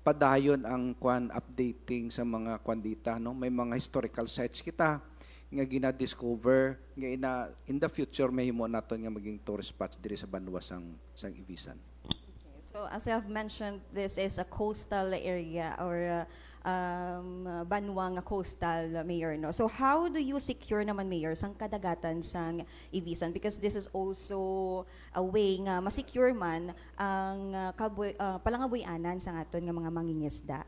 Padayon ang updating sa mga dita, no. May mga historical sites kita nga gina-discover nga in the future may himo naton nga maging tourist spots diri sa banwa sang Ibisan. So as I have mentioned, this is a coastal area or banwa nga coastal, Mayor, no? So how do you secure naman, Mayor, sang kadagatan sang Ibisan? Because this is also a way nga masecure man ang palangabuyanan sang aton nga mga mangingisda.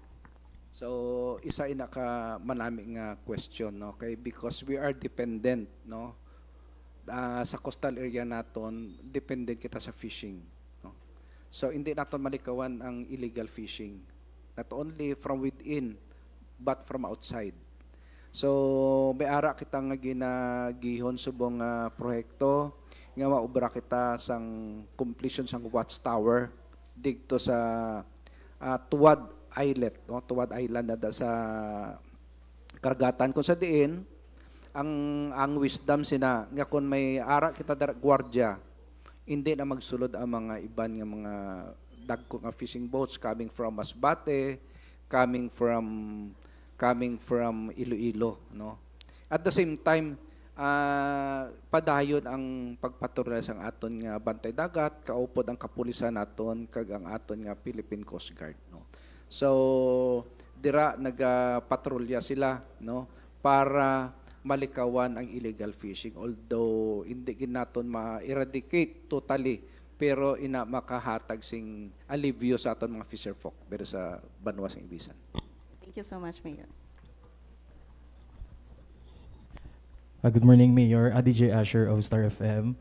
So isa ina ka manami nga question, no, kay because we are dependent, no, sa coastal area naton, dependent kita sa fishing. So, hindi natin malikawan ang illegal fishing. Not only from within, but from outside. So, may ara kita nga ginagihon subong proyekto nga maubra kita sang completion sang watchtower dito sa Tuwad Islet, no? Tuwad Island na sa karagatan kung sa diin ang wisdom sina nga kung may ara kita gwardiya, hindi na magsulod ang mga iban nga mga dagko nga fishing boats coming from Masbate, coming from Iloilo, no. At the same time, padayon ang pagpatrolya sang aton nga bantay dagat, kaupod ang kapulisan naton kag ang aton nga Philippine Coast Guard, no. So dira nagapatrolya sila, no, para malikawan ang illegal fishing, although hindi naton ma-eradicate totally, pero ina makahatag sing alivio sa aton mga fisher folk pero sa banwa sa Ibisan. Thank you so much, Mayor. Good morning, Mayor. DJ Asher of Star FM.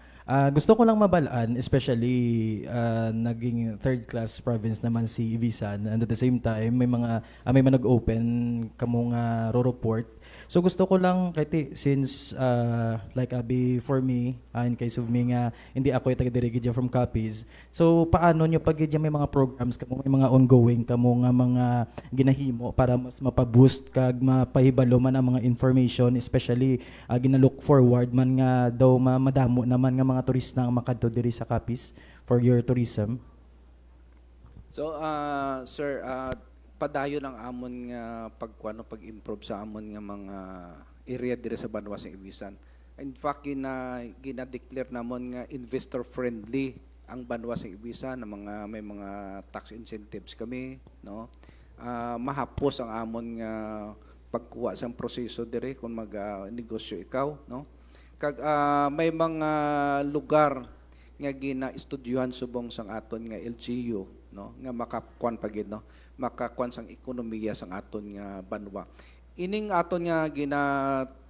Gusto ko lang mabalaan, especially naging third class province naman si Ibisan, and at the same time may mga nag-open kamong Roro Port. So gusto ko lang since like for me, in case of me nga hindi ako taga-dirigidya from Capiz. So paano nyo pag may mga programs kamo, may mga ongoing kamo nga mga ginahimo para mas mapaboost kag mapahibalo man ang mga information, especially ginalook forward man nga daw madamo naman nga mga turista ang makadto diri sa Capiz for your tourism? So sir, padayon ang amon nga pag-improve sa amon nga mga area diri sa banwa sa Ibisan. In fact, gina-declare namon nga investor friendly ang banwa sa Ibisan, na may mga tax incentives kami, no. Mahapos ang amon nga pagkuha sang proseso diri kung mag-negosyo ikaw, no. Kag may mga lugar nga gina-estudyuhan subong sang aton nga LGU, no, nga makakuan pagid, no, makakuan sang ekonomiya sang aton nga banwa. Ining aton nga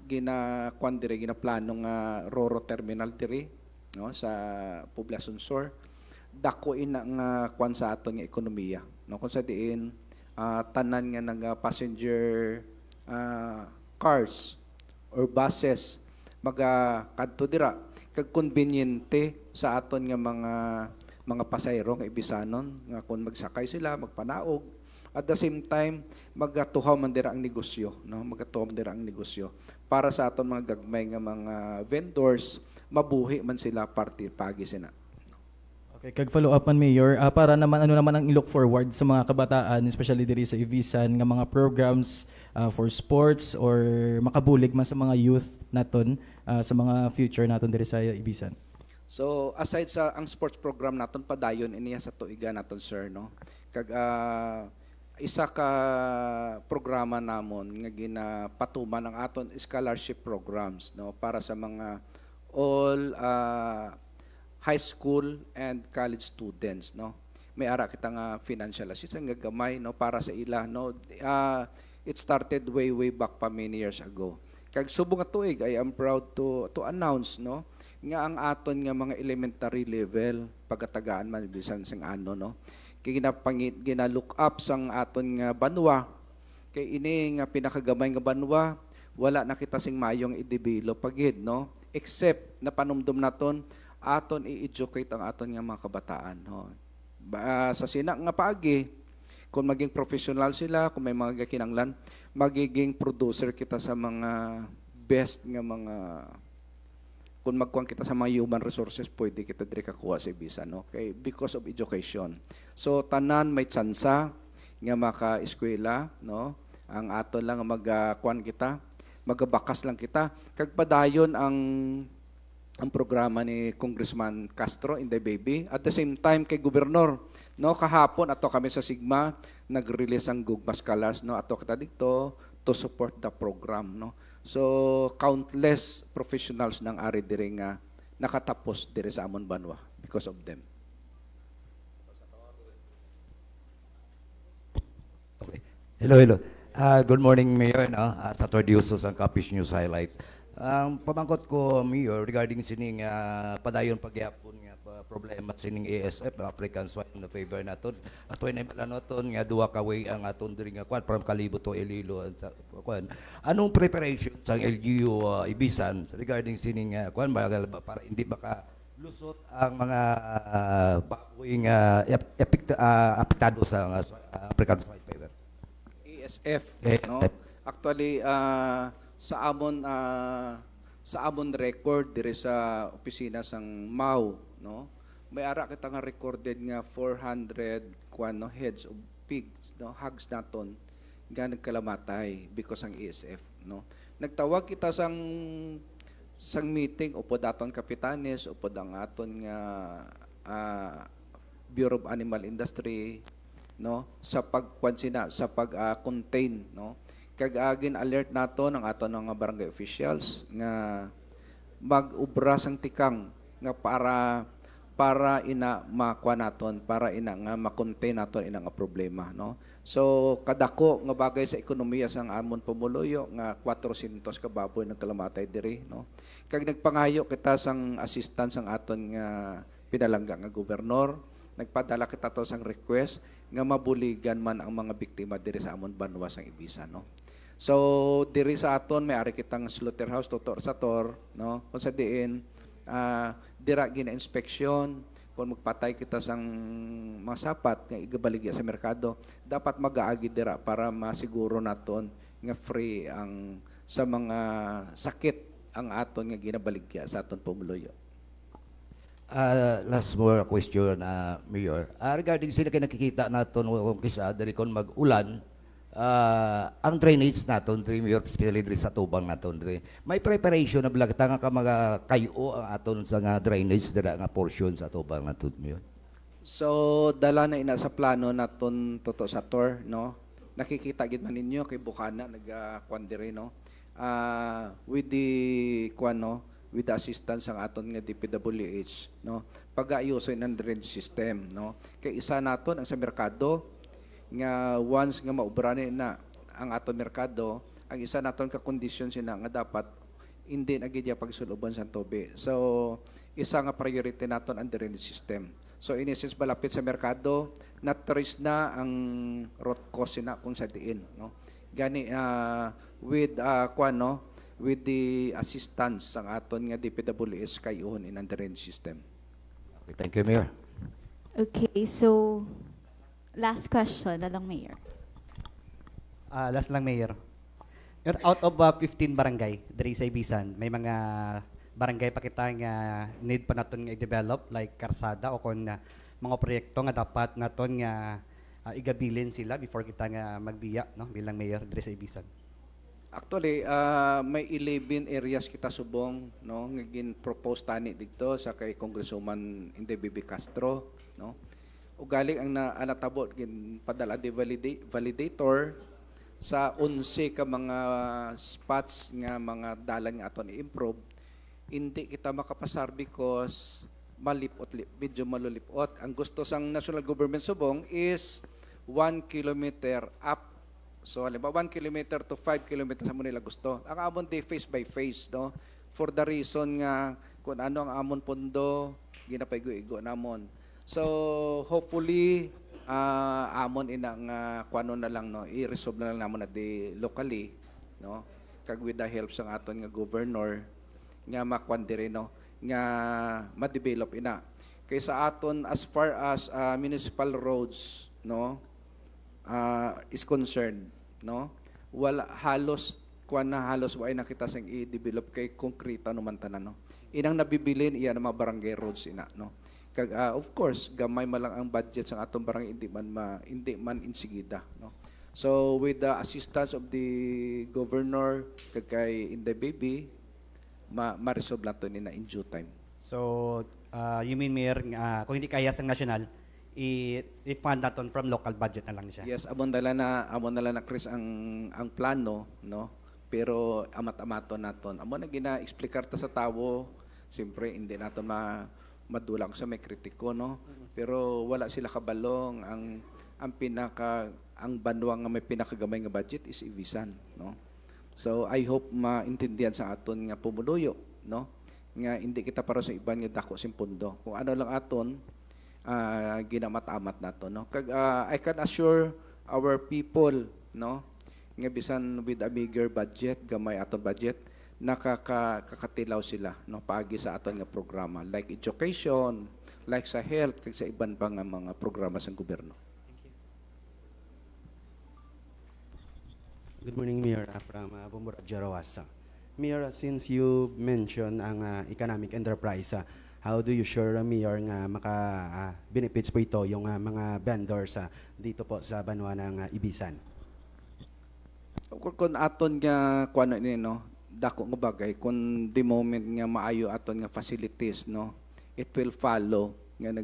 ginakuan diri, ginaplano nga Roro terminal diri, no, sa Poblacion Sur, dako ina nga kuan sa aton nga ekonomiya, no, kung sa diin tanan nga nga passenger cars or buses kadto dira kag konbenyente sa aton nga mga pasayro nga Ibisanon nga kung magsakay sila magpanaog, at the same time magatuhaw man dira ang negosyo, no, magatuhaw man dira ang negosyo para sa aton mga gagmay nga mga vendors mabuhi man sila pagi sina. Okay, kag follow up man, Mayor, para naman ano naman ang i-look forward sa mga kabataan, especially diri sa Ibisan, nga mga programs for sports or makabulig man sa mga youth naton sa mga future naton diri sa Ibisan. So aside sa ang sports program naton padayon iniya sa tuiga naton, sir, no. Kag isa ka programa namon nga ginapatuman ang aton scholarship programs, no, para sa mga all high school and college students, no. may ara kita nga financial assistance nga gamay no para sa ila no. It started way back pa many years ago. Kag subong nga tuig, I am proud to announce no nga ang aton nga mga elementary level pagkatagaan man bisan sang ano no. Kay gina-look up sang aton nga banwa kay ini nga pinakagamay nga banwa wala na kita sing mayong i-develop pagid no except na panumdum naton aton i-educate ang aton nga mga kabataan no. Sa sina nga paagi kung maging professional sila, kung may mga kinanglan, magiging producer kita sa mga best nga mga kung magkuhan kita sa mga human resources, pwede kita diri kakuha sa Ibisan, no? Okay? Because of education. So, tanan may tsansa nga maka-eskwela, no? Ang aton lang magkuhan kita, magabakas lang kita. Kag padayon ang programa ni Congressman Castro in the baby. At the same time, kay Gobernador, no, kahapon ato kami sa Sigma nag-release ang Gugmas Colors no ato kita dito to support the program no. So countless professionals nang ari diri nga nakatapos diri sa amon banwa because of them. Okay. Hello. Good morning, Mayor. Saturday Usos ang Capiz News Highlight. Ang pamangkot ko, Mayor, regarding sining padayon pagyapon nga problema sining ASF, African swine na favor naton. Ato ay naton nga duwa ka way ang aton diri nga kwan from Kalibo to Iloilo kwan. Anong preparation sa LGU Ibisan regarding sining kwan para hindi baka lusot ang mga baboy nga apektado sa African swine fever? ASF, no? Actually sa amon record dire sa opisina sang MAU no may ara kita nga recorded nga 400 heads of pigs no hogs naton nga nagkalamatay because ang ASF no nagtawag kita sang meeting upod aton kapitanes upod ang aton nga Bureau of Animal Industry no sa pag-contain no kag agin alert naton ang aton nga barangay officials nga mag-ubra sang tikang nga para ina makuha naton para ina nga ma-contain naton ina nga problema no. So kadako nga bagay sa ekonomiya sang amon pumuluyo nga 400 ka baboy nagkalamatay diri no. Kag nagpangayo kita sang assistance sang aton nga pinalangga nga gobernador, nagpadala kita to sang request nga mabuligan man ang mga biktima diri sa amon banwa sang Ibisan no. So diri sa aton may ari kitang slaughterhouse tutor sa tor no kung sa diin dira gina inspeksyon kung magpatay kita sang mga sapat nga igabaligya sa merkado dapat mag-aagi dira para masiguro naton nga free ang sa mga sakit ang aton nga ginabaligya sa aton pumuluyo. Last more question, Mayor. Regarding sila kay nakikita naton kung kisa diri kon mag-ulan ang drainage naton diri Mayor, especially diri sa tubang naton diri. May preparation na blagta nga ka mga kayo ang aton sa nga drainage dira nga portion sa tubang naton Mayor. So dala na ina sa plano naton toto sa tor no. Nakikita gid man ninyo kay Bukana nagkuan diri no. With the with the assistance ng aton nga DPWH no pag-aayusin ang drainage system no kay isa naton ang sa merkado nga once nga maubranin na ang aton merkado ang isa naton ka condition sina nga dapat hindi na gid pagsuluban sa tubig. So isa nga priority naton ang drainage system. So in essence balapit sa merkado na-trace na ang root cause sina kung sa diin no gani with with the assistance ng aton nga DPWH kayuhon in ang drainage system. Okay, thank you, Mayor. Okay, so last question na lang, Mayor. Last lang, Mayor. Out of 15 barangay diri sa Ibisan, may mga barangay pa kita nga need pa naton nga i-develop like karsada o kon mga proyekto nga dapat naton nga igabilin sila before kita nga magbiya no bilang mayor diri sa Ibisan. Actually, may 11 areas kita subong no nga gin-propose tani dito sa kay Congresswoman Inday Bibi Castro no. Ugaling ang natabo gin padala di validator sa 11 ka mga spots nga mga dalan nga aton i-improve. Hindi kita makapasar because medyo malulipot. Ang gusto sang national government subong is 1 kilometer up. So halimbawa 1 kilometer to 5 kilometers sa nila gusto. Ang amon day face by face, no? For the reason nga kung ano ang amon pondo, ginapaygo-igo namon. So hopefully amon inang kuano na lang, no, i-resolve na lang namon na di locally, no, kag with the help sang aton nga governor nga makwan diri, no, nga ma-develop ina. Kaysa aton as far as municipal roads, no, is concerned, no, wala halos halos wa ay nakita sang i-develop kay konkreta no man tanan, no. Inang nabibilin iya ng mga barangay roads ina, no. Kag of course gamay man lang ang budget sa atong barangay, hindi man insigida, no. So with the assistance of the governor kag kay Inday Baby, ma-resolve nato ni na in due time. So, you mean, Mayor, kung hindi kaya sa national, i-fund natin from local budget na lang siya? Yes, amon dala na Chris ang plano, no. Pero amat-amato naton. Amon na gina-explicar ta sa tawo, siyempre hindi naton madulang sa may kritiko, no. Pero wala sila kabalong ang banwang nga may pinakagamay nga budget is Ivisan, no. So I hope maintindihan sa aton nga pumuluyo, no, nga hindi kita para sa iban nga dako sing pundo. Kung ano lang aton ginamat-amat nato, no. Kag I can assure our people, no, nga bisan with a bigger budget, gamay aton budget, nakakatilaw sila, no, paagi sa aton nga programa like education, like sa health, kag sa iban pa nga mga programa sa gobyerno. Good morning, Mayor, from Bumburad, Jarawasa. Mayor, since you mentioned ang economic enterprise, how do you sure, Mayor, nga maka-benefits po ito yung mga vendors dito po sa banwa ng Ibisan? Kung aton nga kuano ni, no, dako nga bagay, kung the moment nga maayo aton nga facilities, no, it will follow nga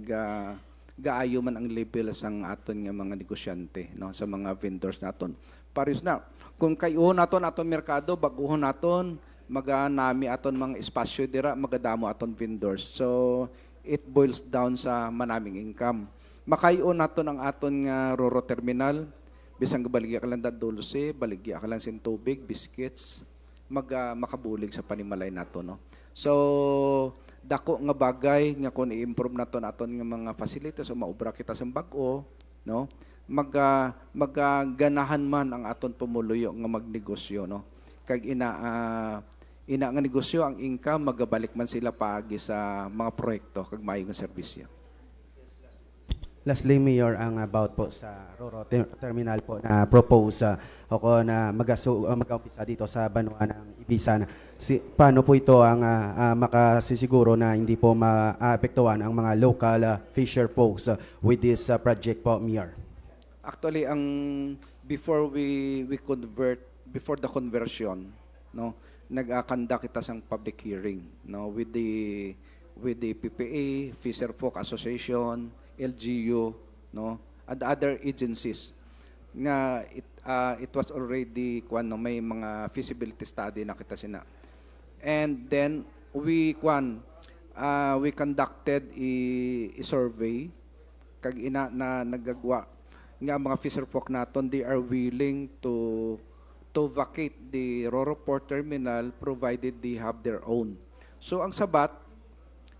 gaayo man ang level sang aton nga mga negosyante, no, sa mga vendors naton. Paris na kung kayo naton aton merkado, baguhon naton, maganami aton mga espasyo dira, magadamo aton vendors. So it boils down sa manaming income. Makayo naton ang aton nga Roro terminal, bisang baligya ka lang dulce, baligya ka lang sin tubig, biscuits, makabulig sa panimalay nato, no. So dako nga bagay nga kung i-improve naton aton nga mga facilities o maubra kita sa bag-o, no, magaganahan man ang aton pumuluyo nga magnegosyo, no. Kag ina nga negosyo ang income, magabalik man sila paagi sa mga proyekto kag maayo nga serbisyo. Lastly, Mayor, ang about po sa Roro Terminal po na propose ako na mag-umpisa dito sa banwa ng Ibisan. Paano po ito ang makasisiguro na hindi po maapektuhan ang mga local fisher folks with this project po, Mayor? Actually, before the conversion, no, nag-conduct kita sang public hearing, no, with the PPA, Fisher Folk Association, LGU, no, and other agencies. Nga it was already may mga feasibility study na kita sina. And then we conducted a survey kag ina na nagagwa nga mga fisher folk naton, they are willing to vacate the Roro Port Terminal provided they have their own. So ang sabat,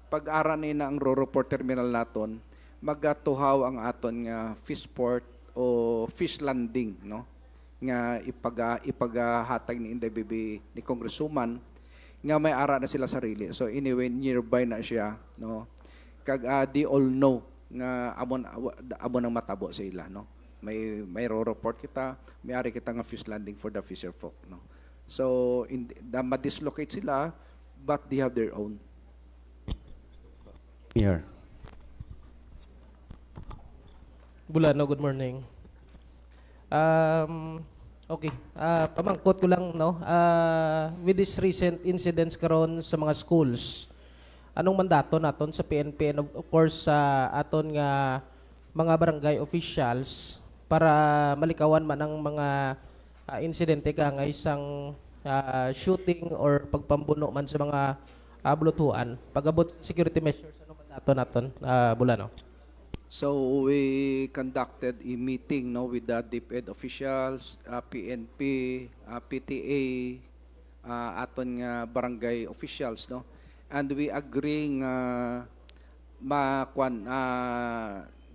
pag-ara na ang Roro Port Terminal naton, magatuhaw ang aton nga fish port o fish landing, no, nga ipagahatag ni Inday Baby ni Congresswoman nga may ara na sila sarili. So anyway, nearby na siya, no. Kag they all know nga amon ang matabo sa ila, no. May Roro Port kita, may ari kita nga fish landing for the fisher folk, no. So ma-dislocate sila, but they have their own. Mayor. Bulano, good morning. Okay, pamangkot ko lang, no, with this recent incidents karon sa mga schools, anong mandato naton sa PNP and of course sa aton nga mga barangay officials para malikawan man ang mga insidente ka nga isang shooting or pagpambuno man sa mga bulutuan, pag-abot security measures, ano mandato naton Bulano. So we conducted a meeting no with the DepEd officials, PNP, PTA, aton nga barangay officials no. And we agree nga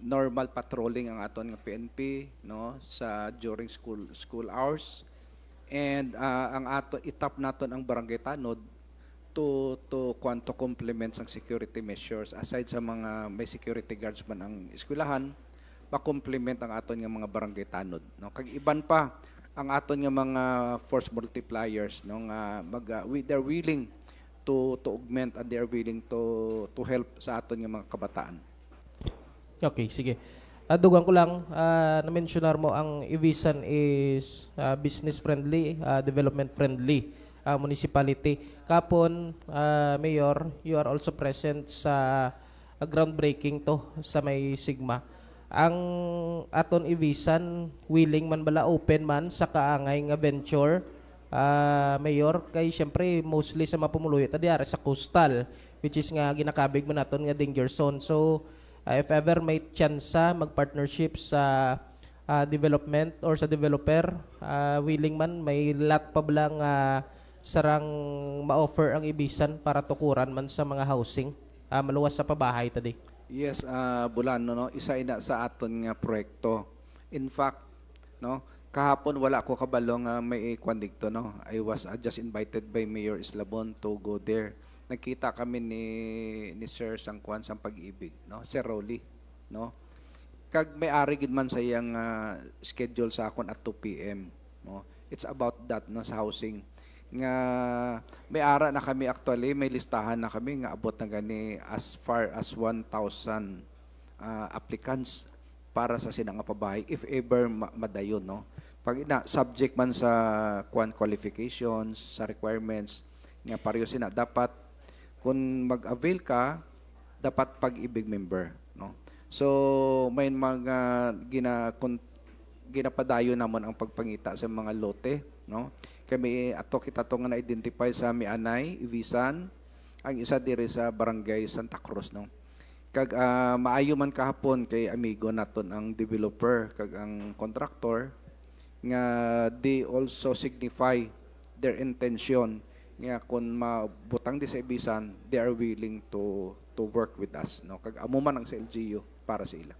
normal patrolling ang aton nga PNP no sa during school hours. And ang itap naton ang barangay tanod to complement ang security measures aside sa mga may security guards man ang eskwelahan, ma-complement ang aton nga mga barangay tanod no. Kag iban pa ang aton nga mga force multipliers no nga they're willing to augment and they're willing to help sa aton nga mga kabataan. Okay, sige. Dugang ko lang, na-mentionar mo ang Ivisan is business friendly, development friendly municipality. Kapon, Mayor, you are also present sa groundbreaking to sa may Sigma. Ang aton Ivisan, willing man bala open man sa kaangay nga venture, Mayor, kay syempre mostly sa mapumuluyo tadi sa coastal, which is nga ginakabig man naton nga danger zone. So, if ever may chance mag-partnership sa development or sa developer, willing man, may lot pa lang sarang ma-offer ang Ibisan para tukuran man sa mga housing, maluwas sa pabahay tadi. Yes, Bulano no, isa ina sa aton nga proyekto. In fact, no, kahapon wala ko kabalo nga may kwandigto no. I was just invited by Mayor Islabon to go there. Nagkita kami ni Sir Sangkwan sang Pag-ibig, no? Sir Rolly, no? Kag may-ari gid man sa iyang schedule sa akon at 2 PM, no? It's about that no sa housing. Nga may-ara na kami actually, may listahan na kami nga abot na gani as far as 1,000 applicants para sa sinang pabahay if ever madayon, no? Pag subject man sa qualifications, sa requirements nga pareho sina dapat kung mag-avail ka, dapat Pag-ibig member, no? So, may mga ginapadayo naman ang pagpangita sa mga lote, no? Kami kita to nga na-identify sa Mianay, Ivisan, ang isa diri sa Barangay Santa Cruz, no? Kag maayo man kahapon kay amigo naton ang developer kag ang contractor nga they also signify their intention nga kung mabutang di sa Ibisan, they are willing to work with us, no? Kag amo man ang sa LGU para sa ila.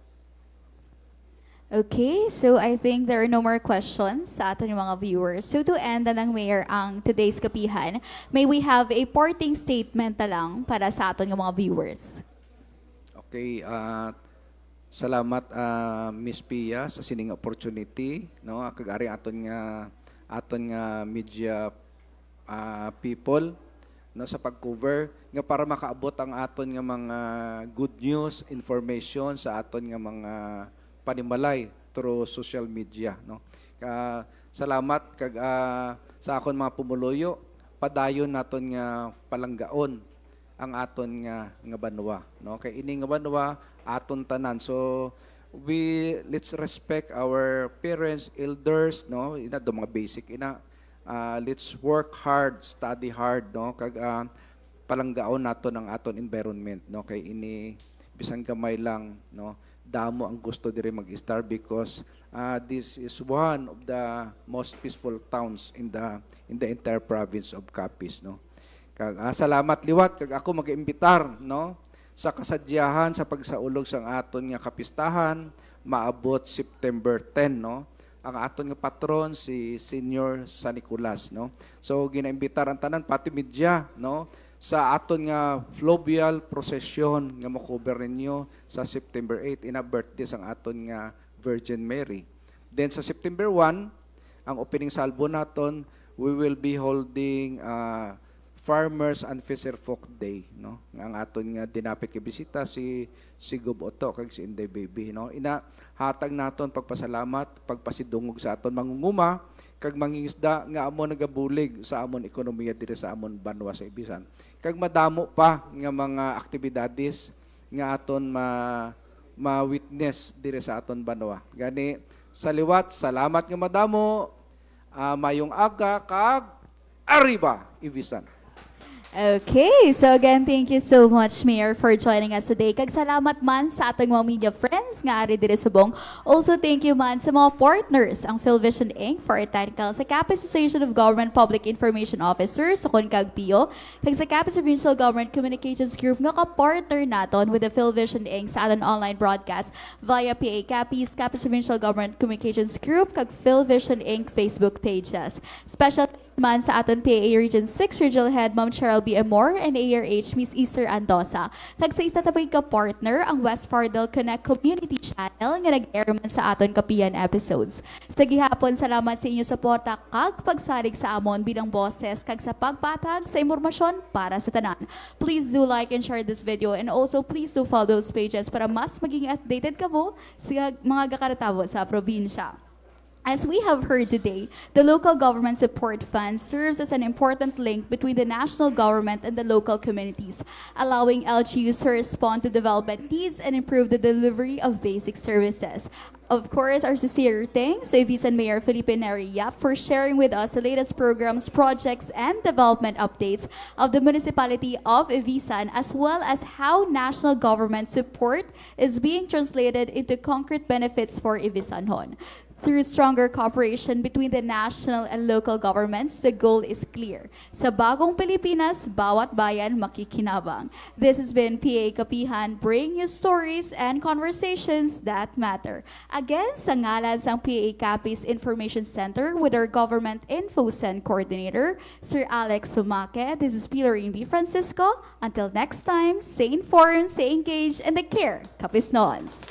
Okay, so I think there are no more questions sa ating mga viewers. So to end na lang, Mayor, ang today's kapihan, may we have a parting statement na lang para sa ating mga viewers. Okay, salamat Miss Pia sa sining opportunity, no? Kag ari aton nga media people no sa pag-cover nga para makaabot ang aton nga mga good news, information sa aton nga mga panimalay through social media, no. Salamat kag sa akon mga pumuluyo, padayon naton nga palanggaon ang aton nga banwa, no. Kay ini nga banwa aton tanan. So let's respect our parents, elders, no. Ina do mga basic ina. Let's work hard, study hard, no. Kag palanggaon naton ang aton environment, no. Kay ini bisan gamay lang, no. Damo ang gusto diri mag-star because this is one of the most peaceful towns in the entire province of Capiz, no. Kag salamat liwat kag ako mag-imbitar, no, sa kasadyahan sa pagsaulog sang aton nga kapistahan maabot September 10, no. Ang aton nga patron si Senior San Nicolas, no. So ginaimbitar ang tanan pati media, no, sa aton nga fluvial procession nga mo-cover ninyo sa September 8 ina birthday sang aton nga Virgin Mary. Then sa September 1, ang opening salvo naton, we will be holding Farmers and Fisher Folk Day, no. Ang aton nga dinapit kay bisita si Gub Otto kag si Inday Baby, no. Ina hatag naton pagpasalamat, pagpasidungog sa aton mangunguma kag mangingisda nga amo nagabulig sa amon ekonomiya diri sa amon banwa sa Ibisan. Kag madamo pa nga mga aktibidades nga aton ma-witness diri sa aton banwa. Gani sa liwat, salamat nga madamo. Mayong aga kag arriba Ibisan. Okay, so again, thank you so much, Mayor, for joining us today. Kag salamat man sa atong mga media friends nga ari diri subong. Also, thank you man sa mga partners, ang PhilVision Inc. for technical, sa Capiz Association of Government Public Information Officers, sa Konkag PIO, kag sa Capiz Provincial Government Communications Group nga ka-partner naton with the PhilVision Inc. sa aton online broadcast via PA Capiz, Capiz Provincial Government Communications Group, kag PhilVision Inc. Facebook pages. Special man sa aton PA Region 6 Regional Head Ma'am Cheryl B. Amor and ARH Miss Easter Andosa. Kag sa isa tabay ka partner ang West Fardel Connect Community Channel nga nag-air man sa aton kapiyan episodes. Sa gihapon, salamat sa inyo suporta kag pagsalig sa amon bilang boses kag sa pagpatag sa impormasyon para sa tanan. Please do like and share this video, and also please do follow those pages para mas maging updated kamo sa mga gakaratabo sa probinsya. As we have heard today, the Local Government Support Fund serves as an important link between the national government and the local communities, allowing LGUs to respond to development needs and improve the delivery of basic services. Of course, our sincere thanks to Ivisan Mayor Felipe Neri Yap for sharing with us the latest programs, projects, and development updates of the municipality of Ivisan, as well as how national government support is being translated into concrete benefits for Ivisanhon. Through stronger cooperation between the national and local governments, the goal is clear. Sa bagong Pilipinas, bawat bayan makikinabang. This has been PA Kapihan, bringing you stories and conversations that matter. Again, sa ngalan ng PA Capiz Information Center with our Government InfoCen Coordinator, Sir Alex Sumaque, this is Pilarine B. Francisco. Until next time, stay informed, stay engaged, and take care. Capiz Noons.